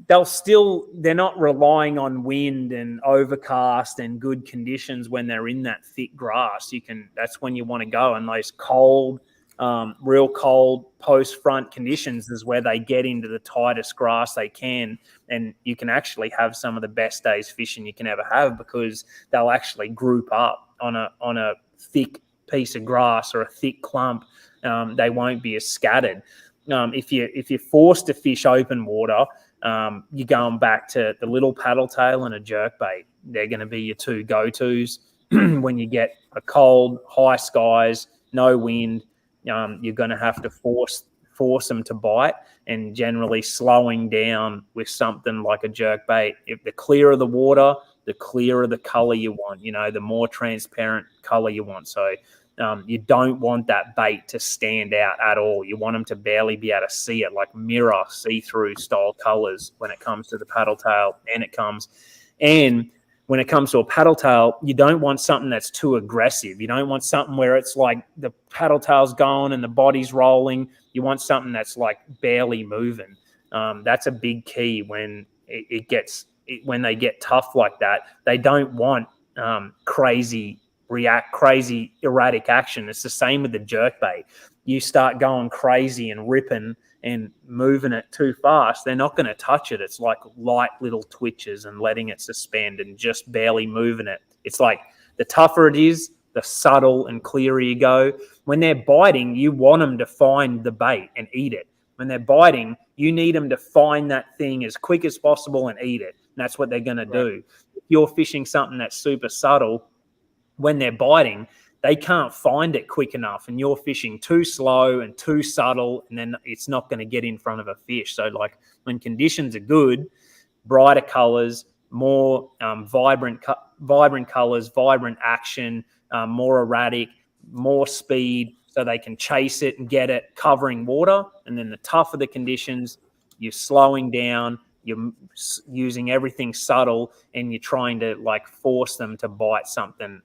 they're not relying on wind and overcast and good conditions when they're in that thick grass. That's when you want to go. And those cold, real cold post front conditions is where they get into the tightest grass they can. And you can actually have some of the best days fishing you can ever have, because they'll actually group up on a thick piece of grass or a thick clump. They won't be as scattered. If you're forced to fish open water, you're going back to the little paddle tail and a jerkbait. They're going to be your two go-tos. When you get a cold, high skies, no wind, you're going to have to force them to bite, and generally slowing down with something like a jerkbait. If the clearer the water, the clearer the color you want, the more transparent color you want. So you don't want that bait to stand out at all. You want them to barely be able to see it, like mirror, see-through style colors when it comes to the paddle tail. And when it comes to a paddle tail, you don't want something that's too aggressive. You don't want something where it's like the paddle tail's going and the body's rolling. You want something that's like barely moving. That's a big key when when they get tough like that. They don't want crazy erratic action. It's the same with the jerkbait. You start going crazy and ripping and moving it too fast, they're not going to touch it. It's like light little twitches and letting it suspend and just barely moving it. It's like the tougher it is, the subtle and clearer you go. When they're biting, you want them to find the bait and eat it. When they're biting, you need them to find that thing as quick as possible and eat it. And that's what they're going to do. If you're fishing something that's super subtle, when they're biting, they can't find it quick enough, and you're fishing too slow and too subtle, and then it's not going to get in front of a fish. So like when conditions are good, brighter colors, more vibrant colors, vibrant action, more erratic, more speed, so they can chase it and get it covering water. And then the tougher the conditions, you're slowing down, you're using everything subtle, and you're trying to like force them to bite something,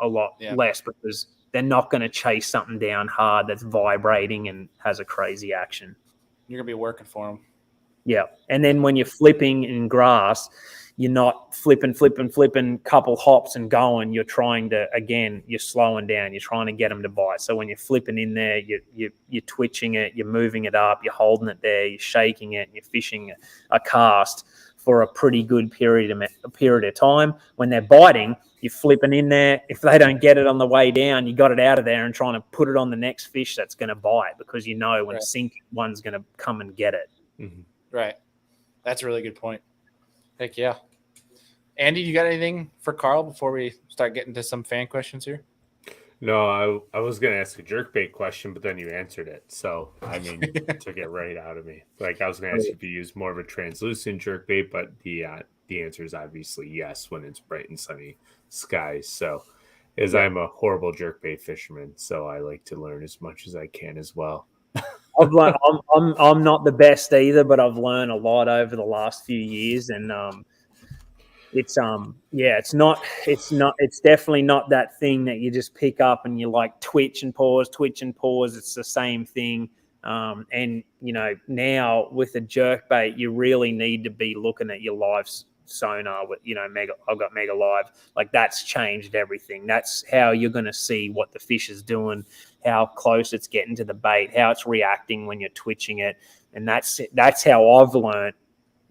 a lot less, because they're not going to chase something down hard that's vibrating and has a crazy action. You're going to be working for them. Yeah. And then when you're flipping in grass, you're not flipping, couple hops and going. You're trying to, again, you're slowing down. You're trying to get them to bite. So when you're flipping in there, you're twitching it, you're moving it up, you're holding it there, you're shaking it, and you're fishing a cast for a pretty good period of time. When they're biting, you're flipping in there. If they don't get it on the way down, you got it out of there and trying to put it on the next fish that's going to bite, because when it's sinking, one's going to come and get it. Mm-hmm. Right. That's a really good point. Heck yeah. Andy, you got anything for Carl before we start getting to some fan questions here? No, I was going to ask a jerkbait question, but then you answered it. So, I mean, took it right out of me. Like, I was going to ask you if you use more of a translucent jerkbait, but the answer is obviously yes when it's bright and sunny skies. So, I'm a horrible jerkbait fisherman, so I like to learn as much as I can as well. I've learned, I'm not the best either, but I've learned a lot over the last few years, and it's definitely not that thing that you just pick up and you like twitch and pause. It's the same thing. And now with a jerkbait, you really need to be looking at your live sonar with, I've got Mega Live. Like, that's changed everything. That's how you're going to see what the fish is doing, how close it's getting to the bait, how it's reacting when you're twitching it. And that's how I've learned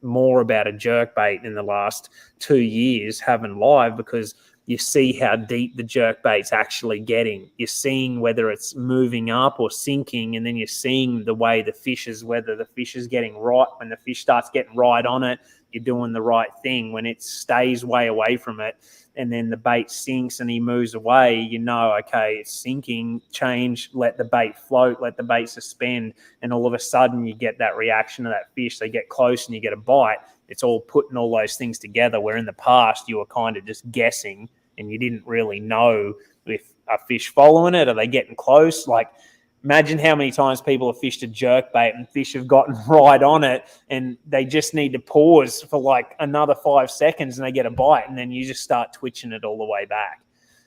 more about a jerkbait in the last 2 years having live, because you see how deep the jerkbait's actually getting. You're seeing whether it's moving up or sinking, and then you're seeing the way whether the fish is getting right. When the fish starts getting right on it, you're doing the right thing. When it stays way away from it and then the bait sinks and he moves away, okay, it's sinking, change, let the bait float, let the bait suspend, and all of a sudden you get that reaction of that fish. They get close and you get a bite. It's all putting all those things together, where in the past you were kind of just guessing and you didn't really know if a fish following it, are they getting close? Like, imagine how many times people have fished a jerkbait and fish have gotten right on it and they just need to pause for like another 5 seconds and they get a bite, and then you just start twitching it all the way back.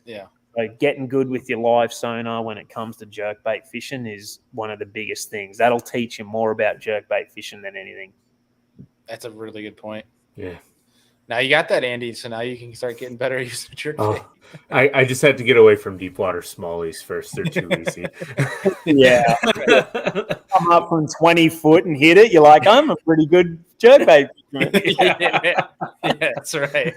Yeah. So getting good with your live sonar when it comes to jerkbait fishing is one of the biggest things. That'll teach you more about jerkbait fishing than anything. That's a really good point. Yeah. Now you got that, Andy, so now you can start getting better at using jerkbait. I just had to get away from deep water smallies first. They're too easy. Yeah. Come up from 20 foot and hit it. You're like, I'm a pretty good jerkbait fisherman. Yeah, that's right.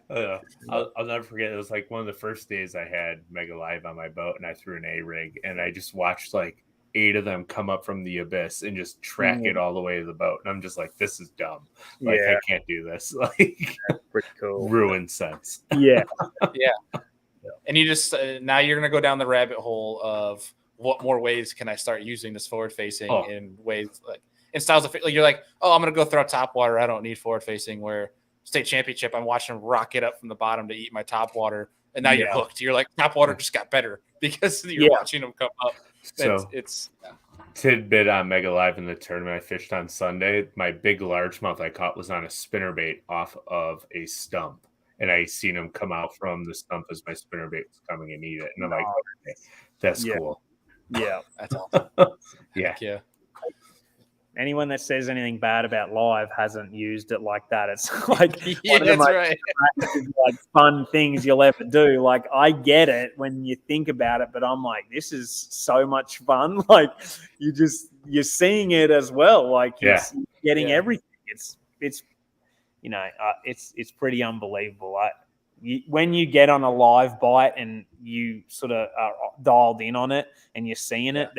I'll never forget. It was like one of the first days I had Mega Live on my boat, and I threw an A rig, and I just watched like 8 of them come up from the abyss and just track it all the way to the boat. And I'm just like, this is dumb. Like, I can't do this. Like, that's pretty cool. Ruin sense. Yeah. Yeah. And you just, now you're going to go down the rabbit hole of what more ways can I start using this forward facing in ways like in styles of, like, you're like, oh, I'm going to go throw top water. I don't need forward facing. Where state championship, I'm watching them rock it up from the bottom to eat my top water. And now you're hooked. You're like, top water just got better because you're watching them come up. So it's tidbit on Mega Live in the tournament I fished on Sunday. My big largemouth I caught was on a spinnerbait off of a stump, and I seen him come out from the stump as my spinnerbait was coming and eat it. And I'm like, okay, that's cool. Yeah, that's awesome. Yeah. Anyone that says anything bad about live hasn't used it like that. It's like one of the most like fun things you'll ever do. Like, I get it when you think about it, but I'm like, this is so much fun. Like, you're seeing it as well. Like, you're getting everything. It's it's pretty unbelievable. When you get on a live bite and you sort of are dialed in on it and you're seeing it,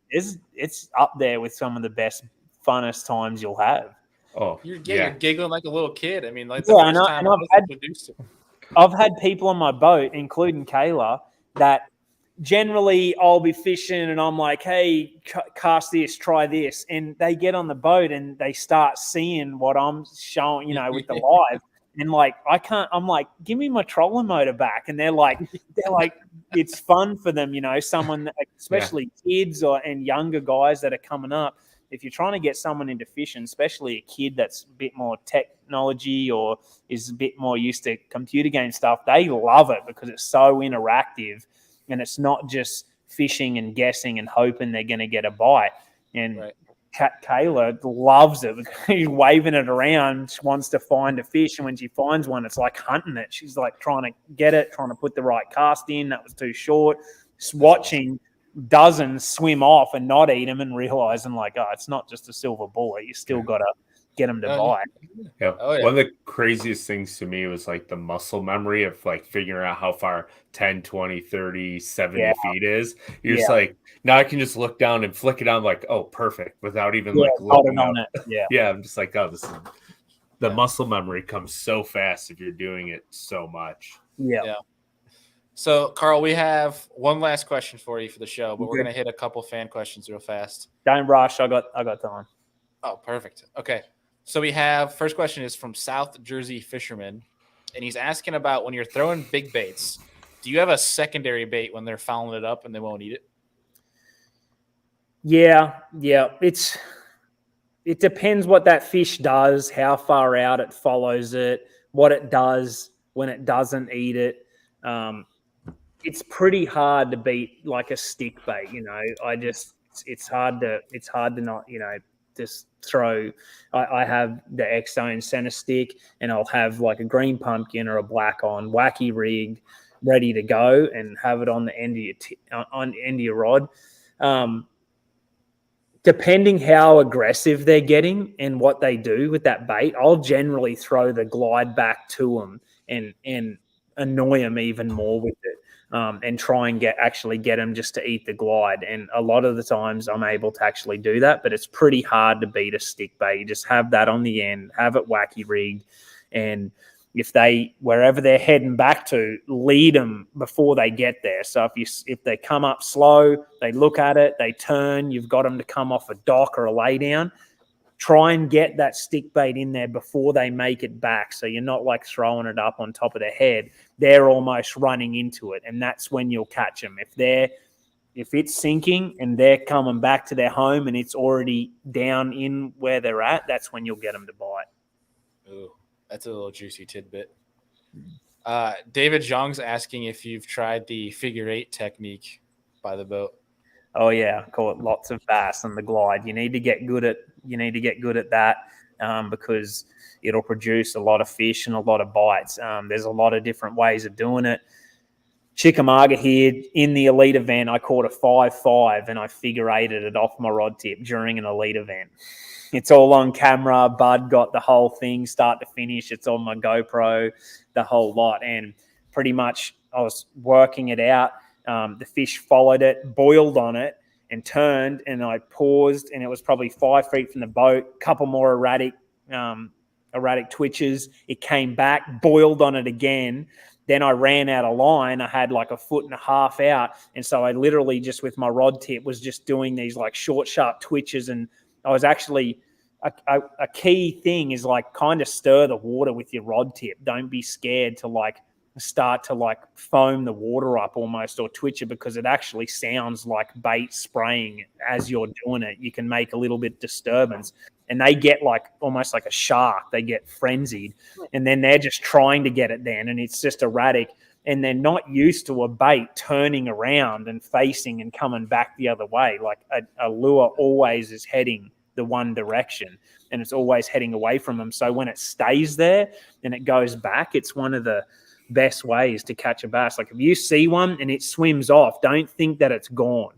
it's up there with some of the best, funnest times you'll have. Oh, you're giggling like a little kid. I mean, like the first time I was introduced to. I've had people on my boat, including Kayla, that generally I'll be fishing and I'm like, hey, cast this, try this. And they get on the boat and they start seeing what I'm showing, with the live. And like, I'm like, give me my trolling motor back. And they're like, it's fun for them, someone, especially kids and younger guys that are coming up. If you're trying to get someone into fishing, especially a kid that's a bit more technology or is a bit more used to computer game stuff, they love it because it's so interactive and it's not just fishing and guessing and hoping they're going to get a bite. And Kayla loves it. She's waving it around. She wants to find a fish. And when she finds one, it's like hunting it. She's like trying to get it, trying to put the right cast in. That was too short. Just watching dozens swim off and not eat them and realizing like, oh, it's not just a silver bullet. You still got to get them to bite. Yeah. One of the craziest things to me was like the muscle memory of like figuring out how far 10, 20, 30, 70 feet is. You're just like, now I can just look down and flick it on like, oh, perfect, without even like looking on it. Yeah. I'm just like, oh, this is the muscle memory comes so fast if you're doing it so much. Yeah. So, Carl, we have one last question for you for the show, but we're going to hit a couple fan questions real fast. Don't rush. I got time. Oh, perfect. Okay. So we have, first question is from South Jersey Fisherman, and he's asking about when you're throwing big baits, do you have a secondary bait when they're fouling it up and they won't eat it? Yeah. It depends what that fish does, how far out it follows it, what it does when it doesn't eat it. It's pretty hard to beat like a stick bait, it's hard to not, just throw. I have the X-Zone center stick and I'll have like a green pumpkin or a black on wacky rig ready to go and have it on the end of your rod. Depending how aggressive they're getting and what they do with that bait, I'll generally throw the glide back to them and annoy them even more with it. And try and get them just to eat the glide. And a lot of the times I'm able to actually do that, but it's pretty hard to beat a stick bait. You just have that on the end, have it wacky rigged. And wherever they're heading back to, lead them before they get there. So if they come up slow, they look at it, they turn, you've got them to come off a dock or a lay down. Try and get that stick bait in there before they make it back. So you're not like throwing it up on top of their head. They're almost running into it. And that's when you'll catch them. If it's sinking and they're coming back to their home and it's already down in where they're at, that's when you'll get them to bite. Ooh, that's a little juicy tidbit. David Zhang's asking if you've tried the figure 8 technique by the boat. Oh yeah, I call it lots of bass and the glide. You need to get good at that because it'll produce a lot of fish and a lot of bites. There's a lot of different ways of doing it. Chickamauga here in the elite event, I caught a 5.5 and I figure eighted it off my rod tip during an elite event. It's all on camera. Bud got the whole thing start to finish. It's on my GoPro, the whole lot. And pretty much I was working it out. The fish followed it, boiled on it, and turned. And I paused, and it was probably 5 feet from the boat. A couple more erratic twitches. It came back, boiled on it again. Then I ran out of line. I had like a 1.5 foot out. And so I literally just with my rod tip was just doing these like short, sharp twitches. And I was actually a key thing is like kind of stir the water with your rod tip. Don't be scared to like start to like foam the water up almost or twitch it because it actually sounds like bait spraying as you're doing it. You can make a little bit disturbance and they get like almost like a shark. They get frenzied and then they're just trying to get it then and it's just erratic and they're not used to a bait turning around and facing and coming back the other way. Like a lure always is heading the one direction and it's always heading away from them. So when it stays there and it goes back, it's one of the best ways to catch a bass. Like if you see one and it swims off, don't think that it's gone.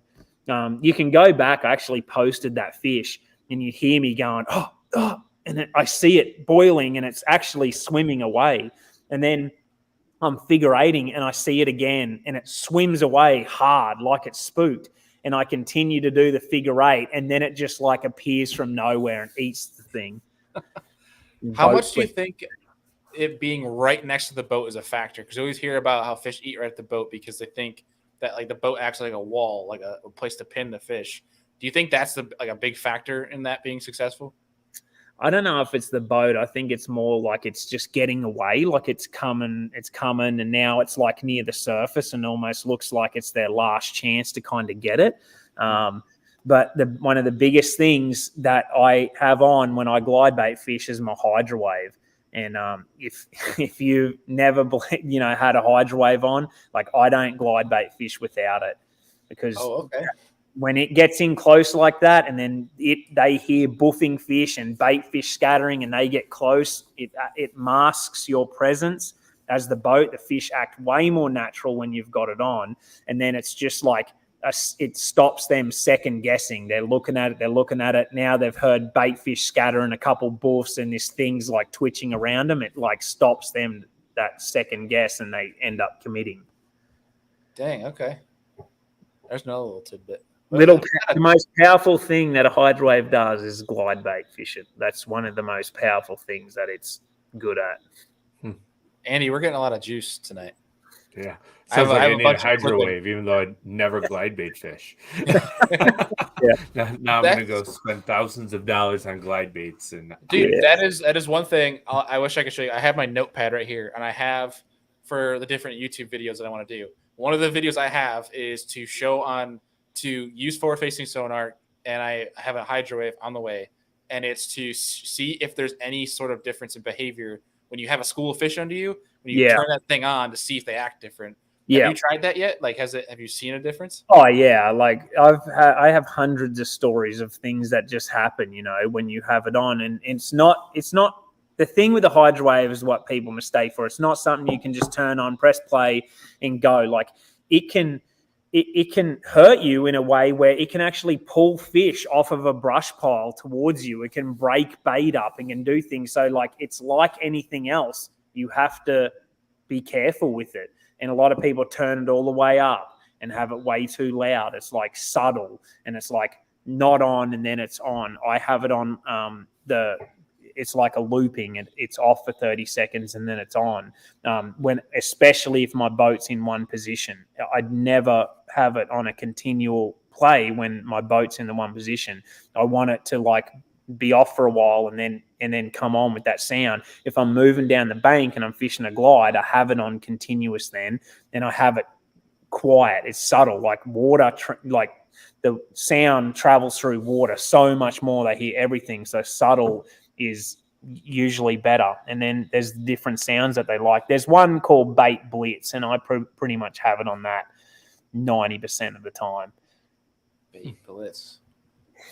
You can go back. I actually posted that fish and you hear me going, oh, and I see it boiling and it's actually swimming away. And then I'm figure eighting and I see it again and it swims away hard like it's spooked. And I continue to do the figure 8 and then it just like appears from nowhere and eats the thing. How much do you think it being right next to the boat is a factor? Because you always hear about how fish eat right at the boat because they think that like the boat acts like a wall, like a place to pin the fish. Do you think that's a big factor in that being successful? I don't know if it's the boat. I think it's more like it's just getting away, like it's coming, and now it's like near the surface and almost looks like it's their last chance to kind of get it. But one of the biggest things that I have on when I glide bait fish is my hydro wave. And if you never had a hydro wave on, like I don't glide bait fish without it because when it gets in close like that and then they hear buffing fish and bait fish scattering and they get close, it masks your presence as the boat. The fish act way more natural when you've got it on. And then it's just like it stops them second guessing. They're looking at it. Now they've heard bait fish scatter and a couple buffs and this thing's like twitching around them. It like stops them that second guess and they end up committing. Dang, okay. There's another little tidbit. The most powerful thing that a hydro wave does is glide bait fishing. That's one of the most powerful things that it's good at. Andy, we're getting a lot of juice tonight. Yeah. Sounds like I need a hydro wave, even though I never glide bait fish. Now I'm going to go spend thousands of dollars on glide baits. Dude, that is one thing I wish I could show you. I have my notepad right here, and I have for the different YouTube videos that I want to do. One of the videos I have is to use forward-facing sonar, and I have a hydro wave on the way, and it's to see if there's any sort of difference in behavior when you have a school of fish under you, when you turn that thing on to see if they act different. Have you tried that yet? Like, have you seen a difference? Oh yeah, like I have hundreds of stories of things that just happen, when you have it on, and it's not the thing with the hydro wave is what people mistake for. It's not something you can just turn on, press play, and go. Like it can hurt you in a way where it can actually pull fish off of a brush pile towards you. It can break bait up and can do things. So like it's like anything else. You have to be careful with it. And a lot of people turn it all the way up and have it way too loud. It's like subtle and it's like not on and then it's on. I have it on it's like a looping and it's off for 30 seconds and then it's on. Especially if my boat's in one position, I'd never have it on a continual play when my boat's in the one position. I want it to like be off for a while and then come on with that sound. If I'm moving down the bank and I'm fishing a glide, I have it on continuous then, and I have it quiet. It's subtle, like water, like the sound travels through water so much more. They hear everything. So subtle is usually better. And then there's different sounds that they like. There's one called Bait Blitz, and I pretty much have it on that 90% of the time. Bait Blitz.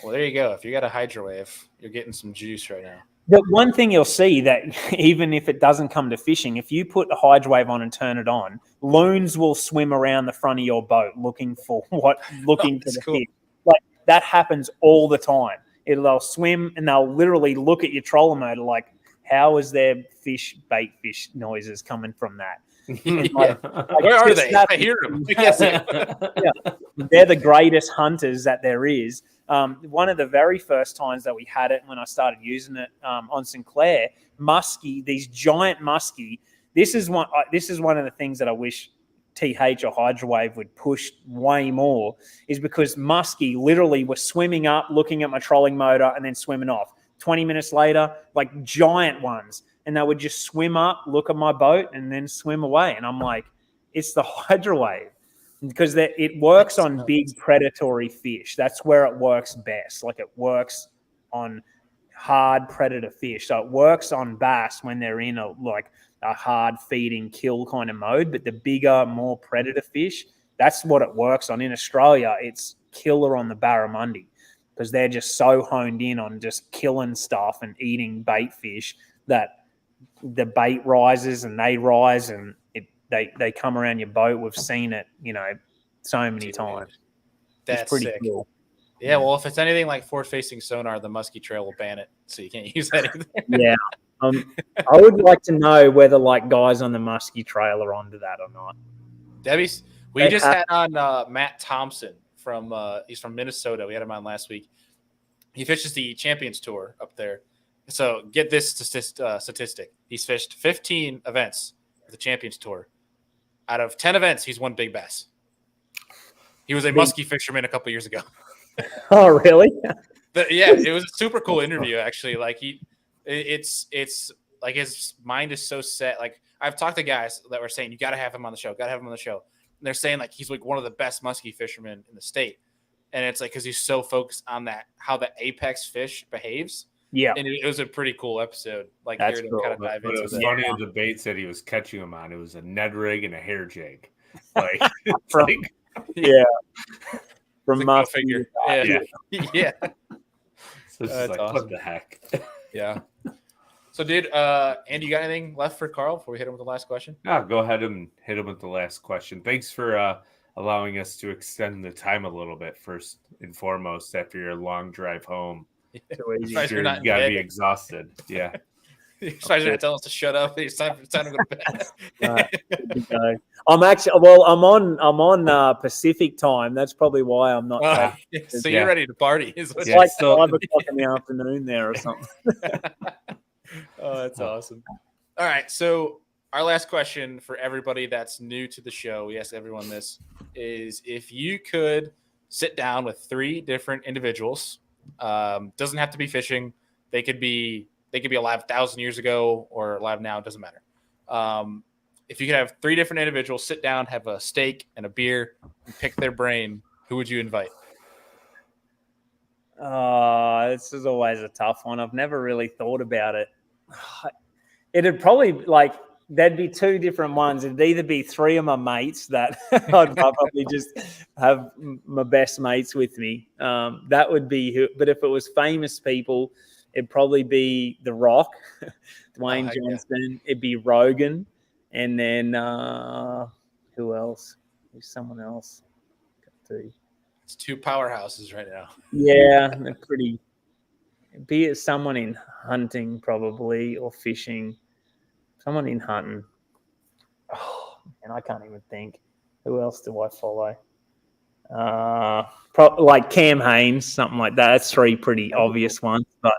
Well, there you go. If you got a hydrowave, you're getting some juice right now. The one thing you'll see that even if it doesn't come to fishing, if you put the hydrowave on and turn it on, loons will swim around the front of your boat looking for for the fish. Like that happens all the time. They'll swim and they'll literally look at your trolling motor like, how is there bait fish noises coming from that? Where are they? I hear them. They're the greatest hunters that there is. One of the very first times that we had it when I started using it on Sinclair, muskie, these giant muskie. This is one of the things that I wish TH or Hydrowave would push way more, is because muskie literally were swimming up, looking at my trolling motor, and then swimming off. 20 minutes later, like giant ones, and they would just swim up, look at my boat, and then swim away. And I'm like, it's the Hydrowave. Because it works on big predatory fish. That's where it works best. Like it works on hard predator fish. So it works on bass when they're in a hard feeding kill kind of mode. But the bigger, more predator fish, that's what it works on. In Australia, it's killer on the barramundi because they're just so honed in on just killing stuff and eating bait fish that the bait rises and they rise and they come around your boat. We've seen it, so many times. That's it's pretty sick. Cool. Yeah, well, if it's anything like forward-facing sonar, the muskie trail will ban it, so you can't use that either. Yeah. I would like to know whether guys on the muskie trail are onto that or not. Debbie's. We just had on Matt Thompson he's from Minnesota. We had him on last week. He fishes the Champions Tour up there. So get this statistic. He's fished 15 events of the Champions Tour. Out of 10 events, he's won big bass. He was a muskie fisherman a couple years ago. Oh, really? Yeah, it was a super cool interview, actually. Like it's like his mind is so set. Like I've talked to guys that were saying, you got to have him on the show. And they're saying like he's like one of the best muskie fishermen in the state. And it's like because he's so focused on that, how the apex fish behaves. Yeah, and it was a pretty cool episode. Like that's here cool. to kind of dive into it was funny the baits that he was catching them on. It was a Ned rig and a hair jig. Like, from my figure. Yeah. So it's like, awesome. What the heck? Yeah. So, dude, Andy, you got anything left for Carl before we hit him with the last question? No, go ahead and hit him with the last question. Thanks for allowing us to extend the time a little bit. First and foremost, after your long drive home. You gotta be exhausted. Yeah. You're not telling us to shut up. It's time to go to bed. I'm on Pacific time. That's probably why I'm not. So you're ready to party? It's like 5 o'clock in the afternoon there or something. Oh, that's awesome. All right, so our last question for everybody that's new to the show, we ask everyone this, is if you could sit down with 3 different individuals. Doesn't have to be fishing. They could be alive 1,000 years ago or alive now. It doesn't matter. If you could have 3 different individuals sit down, have a steak and a beer, and pick their brain, who would you invite? This is always a tough one. I've never really thought about it. It'd probably there'd be 2 different ones. It'd either be 3 of my mates that I'd probably just have my best mates with me. That would be who. But if it was famous people, it'd probably be The Rock, Dwayne Johnson. Yeah. It'd be Rogan. And then who else? There's someone else. It's 2 powerhouses right now. Yeah, they're pretty. Be it someone in hunting probably or fishing. Someone in hunting. Oh, and I can't even think. Who else do I follow? Like Cam Haynes, something like that. That's 3 pretty obvious ones, but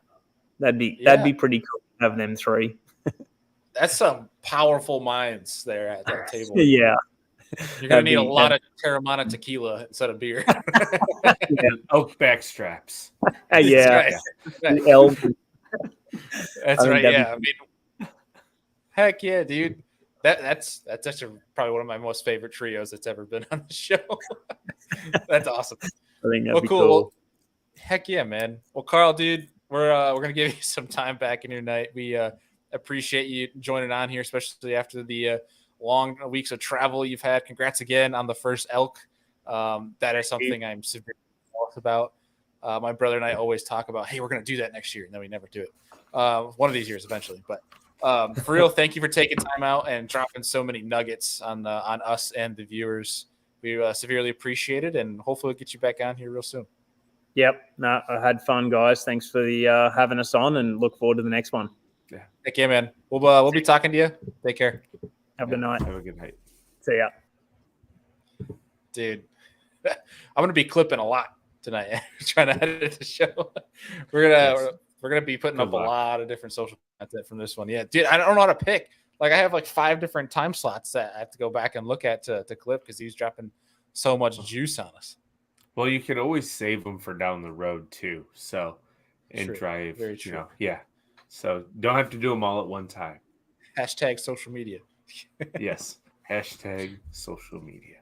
that'd be pretty cool to have them 3. That's some powerful minds there at that table. Yeah. You're going to need a lot of Terramana tequila instead of beer. Oak back straps. Yeah. That's right. Yeah. I mean, heck yeah, dude. That's actually probably one of my most favorite trios that's ever been on the show. That's awesome. I think that'd be cool. Well, heck yeah, man. Well, Carl, dude, we're gonna give you some time back in your night. We appreciate you joining on here, especially after the long weeks of travel you've had. Congrats again on the first elk. That is something I'm super jealous about. My brother and I always talk about, hey, we're gonna do that next year, and then we never do it. One of these years eventually, but. For real, thank you for taking time out and dropping so many nuggets on us and the viewers. We severely appreciate it, and hopefully we'll get you back on here real soon. Yep. No, I had fun, guys. Thanks for the having us on, and look forward to the next one. Yeah. Take care, man. We'll be talking to you. Take care. Have a good night. Have a good night. See ya. Dude, I'm gonna be clipping a lot tonight. Trying to edit the show. We're gonna be putting up a lot of different social content from this one. Yeah, dude, I don't know how to pick. Like, I have like 5 different time slots that I have to go back and look at to clip because he's dropping so much juice on us. Well, you can always save them for down the road too. So, and drive, very true. Yeah. So don't have to do them all at one time. Hashtag social media. Yes. Hashtag social media.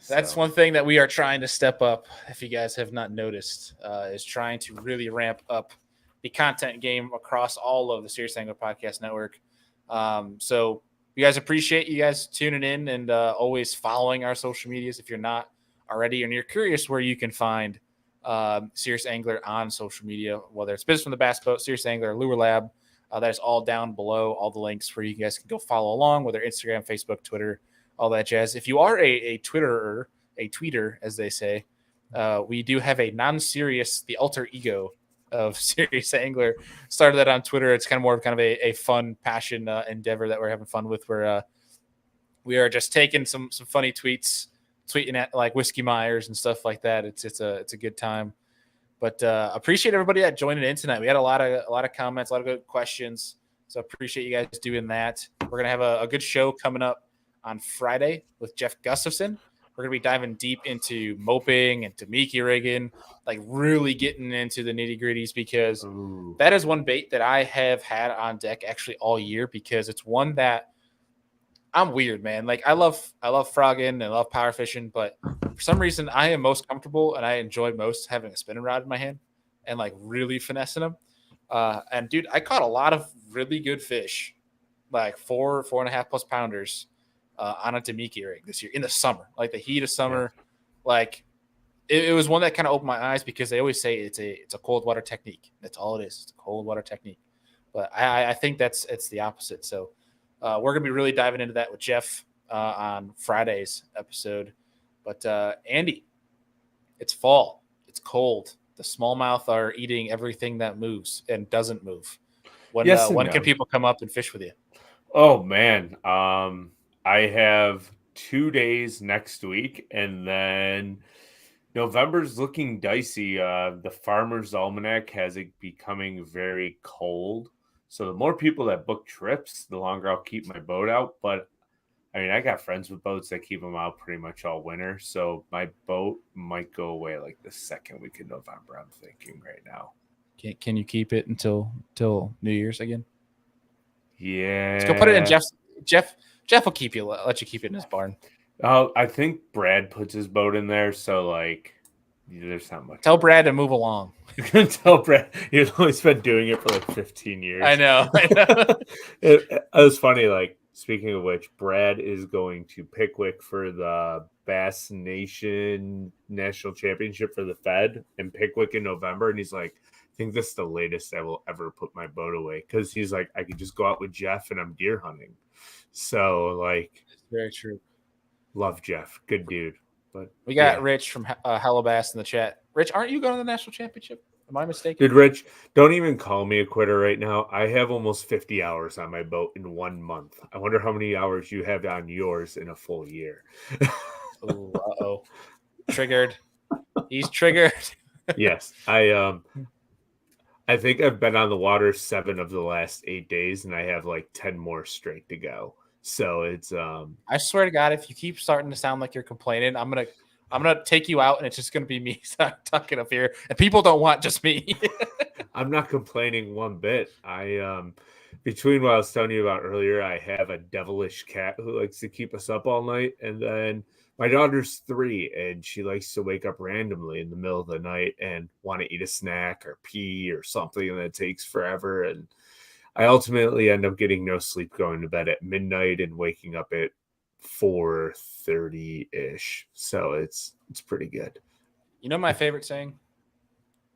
That's one thing that we are trying to step up. If you guys have not noticed, is trying to really ramp up the content game across all of the Serious Angler Podcast Network. So you guys appreciate you guys tuning in and always following our social medias. If you're not already and you're curious where you can find Serious Angler on social media, whether it's Business from the Bass Boat, Serious Angler, Lure Lab, that's all down below. All the links where you guys can go follow along, whether Instagram, Facebook, Twitter, all that jazz. If you are a Twitterer, a tweeter, as they say, we do have a non-serious, the alter ego of Serious Angler. Started that on Twitter. It's kind of more of a fun passion endeavor that we're having fun with, where we are just taking some funny tweets, tweeting at like Whiskey Myers and stuff like that. It's a good time. But appreciate everybody that joined in tonight. We had a lot of comments, a lot of good questions. So appreciate you guys doing that. We're gonna have a good show coming up on Friday with Jeff Gustafson. We're going to be diving deep into moping and Tamiki rigging, like really getting into the nitty gritties, because that is one bait that I have had on deck actually all year, because it's one that I'm weird, man. Like I love frogging and I love power fishing, but for some reason I am most comfortable and I enjoy most having a spinning rod in my hand and like really finessing them. And dude, I caught a lot of really good fish, like 4.5+ pounders. On a Tamiki rig this year in the summer, like the heat of summer. Yeah. Like it was one that kind of opened my eyes, because they always say it's a cold water technique. That's all it is. It's a cold water technique. But I think it's the opposite. So we're gonna be really diving into that with Jeff on Friday's episode. But Andy, it's fall. It's cold. The smallmouth are eating everything that moves and doesn't move. When can people come up and fish with you? Oh man. I have 2 days next week, and then November's looking dicey. The Farmer's Almanac has it becoming very cold. So the more people that book trips, the longer I'll keep my boat out. But, I mean, I got friends with boats that keep them out pretty much all winter. So my boat might go away like the second week of November, I'm thinking right now. Can you keep it until New Year's again? Yeah. Let's go put it in Jeff will let you keep it in his barn. Oh, I think Brad puts his boat in there, so like there's not much. Tell Brad to move along. Tell Brad you've only been doing it for like 15 years. I know. It was funny. Like, speaking of which, Brad is going to Pickwick for the Bass Nation National Championship for the Fed in Pickwick in November, and he's like, I think this is the latest I will ever put my boat away, because he's like, I could just go out with Jeff and I'm deer hunting. So like, it's very true. Love Jeff, good dude. But we got Rich from Halabass in the chat. Rich, aren't you going to the national championship? Am I mistaken? Dude, Rich, don't even call me a quitter right now. I have almost 50 hours on my boat in 1 month. I wonder how many hours you have on yours in a full year. Uh-oh. Triggered. He's triggered. Yes. I think I've been on the water 7 of the last 8 days, and I have like 10 more straight to go. So it's I swear to God, if you keep starting to sound like you're complaining, I'm gonna take you out, and it's just gonna be me talking up here, and people don't want just me. I'm not complaining one bit. I between what I was telling you about earlier, I have a devilish cat who likes to keep us up all night, and then My daughter's 3, and she likes to wake up randomly in the middle of the night and want to eat a snack or pee or something that takes forever. And I ultimately end up getting no sleep, going to bed at midnight and waking up at 4:30-ish. So it's pretty good. You know my favorite saying?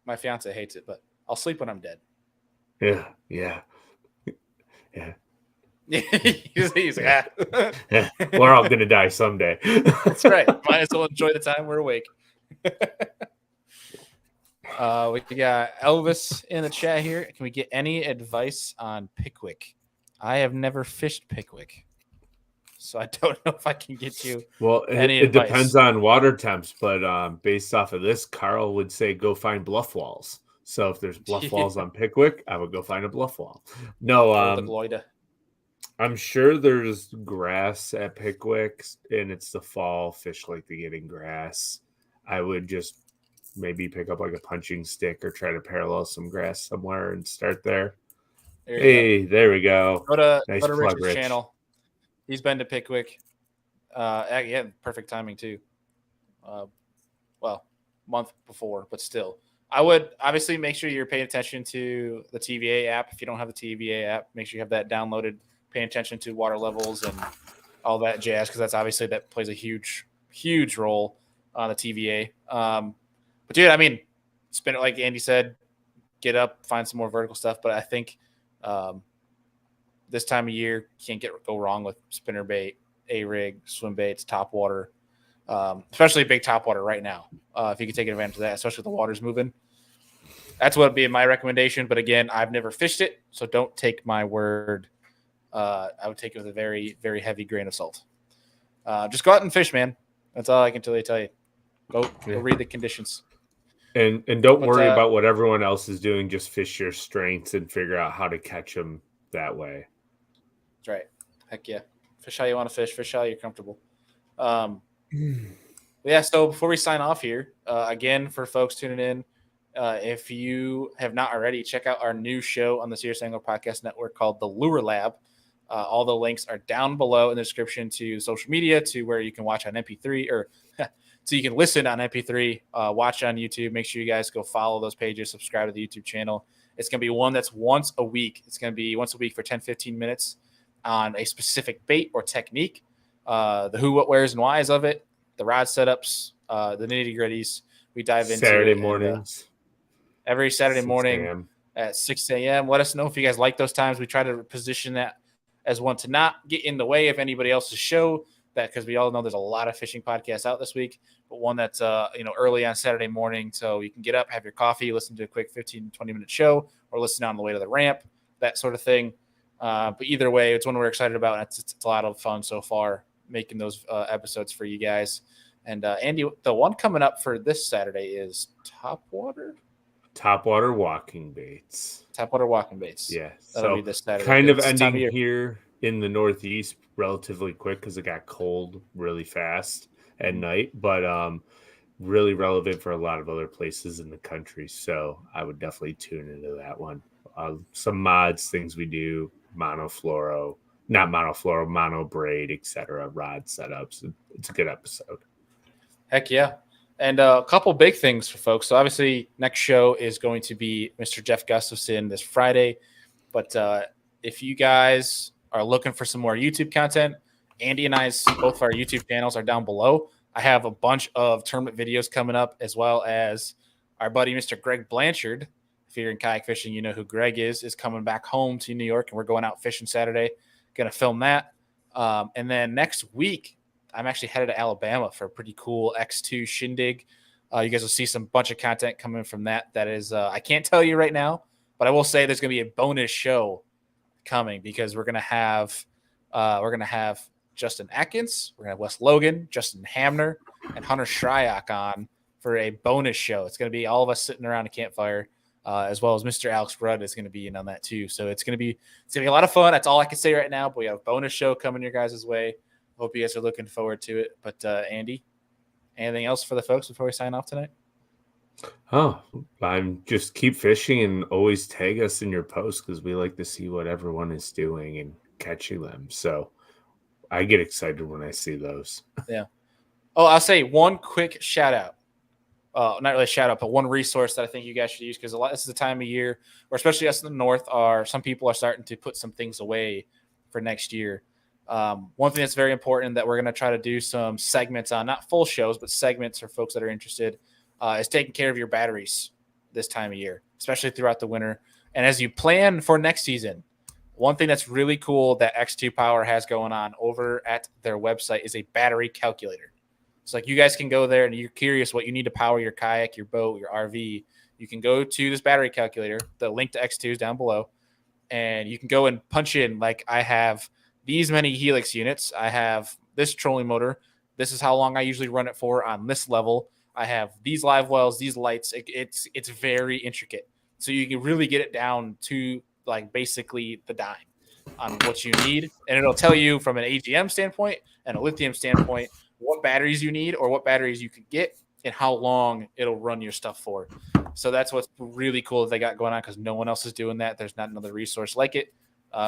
My fiance hates it, but I'll sleep when I'm dead. Yeah. He's like, We're all gonna die someday. That's right. Might as well enjoy the time we're awake. We got Elvis in the chat here. Can we get any advice on Pickwick? I have never fished Pickwick, so I don't know if I can get you. Well, it depends on water temps, but based off of this, Carl would say go find bluff walls. So if there's bluff walls on Pickwick, I would go find a bluff wall. No, I'm sure there's grass at Pickwick, and it's the fall. Fish like to get in grass. I would just maybe pick up like a punching stick or try to parallel some grass somewhere and start there. There we go. Go to Rich's channel. He's been to Pickwick. Yeah, perfect timing too. Month before, but still. I would obviously make sure you're paying attention to the TVA app. If you don't have the TVA app, make sure you have that downloaded. Paying attention to water levels and all that jazz, because that plays a huge role on the TVA. But dude, I mean, spin it like Andy said, get up, find some more vertical stuff. But I think this time of year can't go wrong with spinner bait, A-rig, swim baits, top water, especially big top water right now. If you can take advantage of that, especially if the water's moving. That's what would be my recommendation. But again, I've never fished it, so don't take my word. I would take it with a very, very heavy grain of salt. Just go out and fish, man. That's all I can tell you. Go read the conditions. And don't worry about what everyone else is doing. Just fish your strengths and figure out how to catch them that way. That's right. Heck yeah. Fish how you want to fish. Fish how you're comfortable. Yeah, so before we sign off here, again, for folks tuning in, if you have not already, check out our new show on the Serious Angler Podcast Network called The Lure Lab. All the links are down below in the description to social media, to where you can watch on MP3 or so you can listen on MP3, watch on YouTube. Make sure you guys go follow those pages, subscribe to the YouTube channel. It's going to be one that's once a week. It's going to be once a week for 10, 15 minutes on a specific bait or technique, the who, what, where's, and whys of it, the rod setups, the nitty gritties. We dive into Saturday mornings. Every Saturday morning at 6 a.m. Let us know if you guys like those times. We try to position that as one to not get in the way of anybody else's show, that because we all know there's a lot of fishing podcasts out this week, but one that's early on Saturday morning, so you can get up, have your coffee, listen to a quick 15, 20-minute show, or listen on the way to the ramp, that sort of thing. But either way, it's one we're excited about, and it's a lot of fun so far making those episodes for you guys. And Andy, the one coming up for this Saturday is Topwater walking baits. Topwater walking baits. Yeah. That'll so be this Saturday. Kind of ending here in the Northeast relatively quick because it got cold really fast at night, but really relevant for a lot of other places in the country. So I would definitely tune into that one. Some mods, things we do, mono braid, etc., rod setups. It's a good episode. Heck yeah. And a couple big things for folks. So obviously next show is going to be Mr. Jeff Gustafson this Friday. But if you guys are looking for some more YouTube content, Andy and I's, both of our YouTube channels are down below. I have a bunch of tournament videos coming up, as well as our buddy, Mr. Greg Blanchard. If you're in kayak fishing, you know who Greg is coming back home to New York, and we're going out fishing Saturday. Going to film that. And then next week, I'm actually headed to Alabama for a pretty cool X2 shindig. You guys will see some bunch of content coming from that. That is, I can't tell you right now, but I will say there's going to be a bonus show coming because we're going to have Justin Atkins, we're going to have Wes Logan, Justin Hamner, and Hunter Shryock on for a bonus show. It's going to be all of us sitting around a campfire, as well as Mr. Alex Rudd is going to be in on that too. So it's going to be a lot of fun. That's all I can say right now. But we have a bonus show coming your guys' way. Hope you guys are looking forward to it. But Andy, anything else for the folks before we sign off tonight? Oh, I'm just keep fishing and always tag us in your posts because we like to see what everyone is doing and catching them. So I get excited when I see those. Yeah. Oh, I'll say one quick shout out. Not really a shout out, but one resource that I think you guys should use, because this is the time of year, or especially us in the north, some people are starting to put some things away for next year. One thing that's very important that we're going to try to do some segments on, not full shows, but segments for folks that are interested, is taking care of your batteries this time of year, especially throughout the winter. And as you plan for next season, one thing that's really cool that X2 Power has going on over at their website is a battery calculator. It's like you guys can go there and you're curious what you need to power your kayak, your boat, your RV. You can go to this battery calculator. The link to X2 is down below. And you can go and punch in, like, I have these many Helix units. I have this trolling motor. This is how long I usually run it for on this level. I have these live wells, these lights. It's very intricate. So you can really get it down to, like, basically the dime on what you need. And it'll tell you from an AGM standpoint and a lithium standpoint what batteries you need or what batteries you can get and how long it'll run your stuff for. So that's what's really cool that they got going on, because no one else is doing that. There's not another resource like it.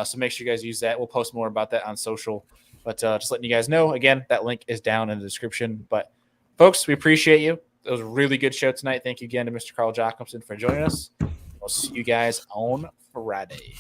So make sure you guys use that. We'll post more about that on social. But just letting you guys know, again, that link is down in the description. But, folks, we appreciate you. It was a really good show tonight. Thank you again to Mr. Carl Jocumsen for joining us. We'll see you guys on Friday.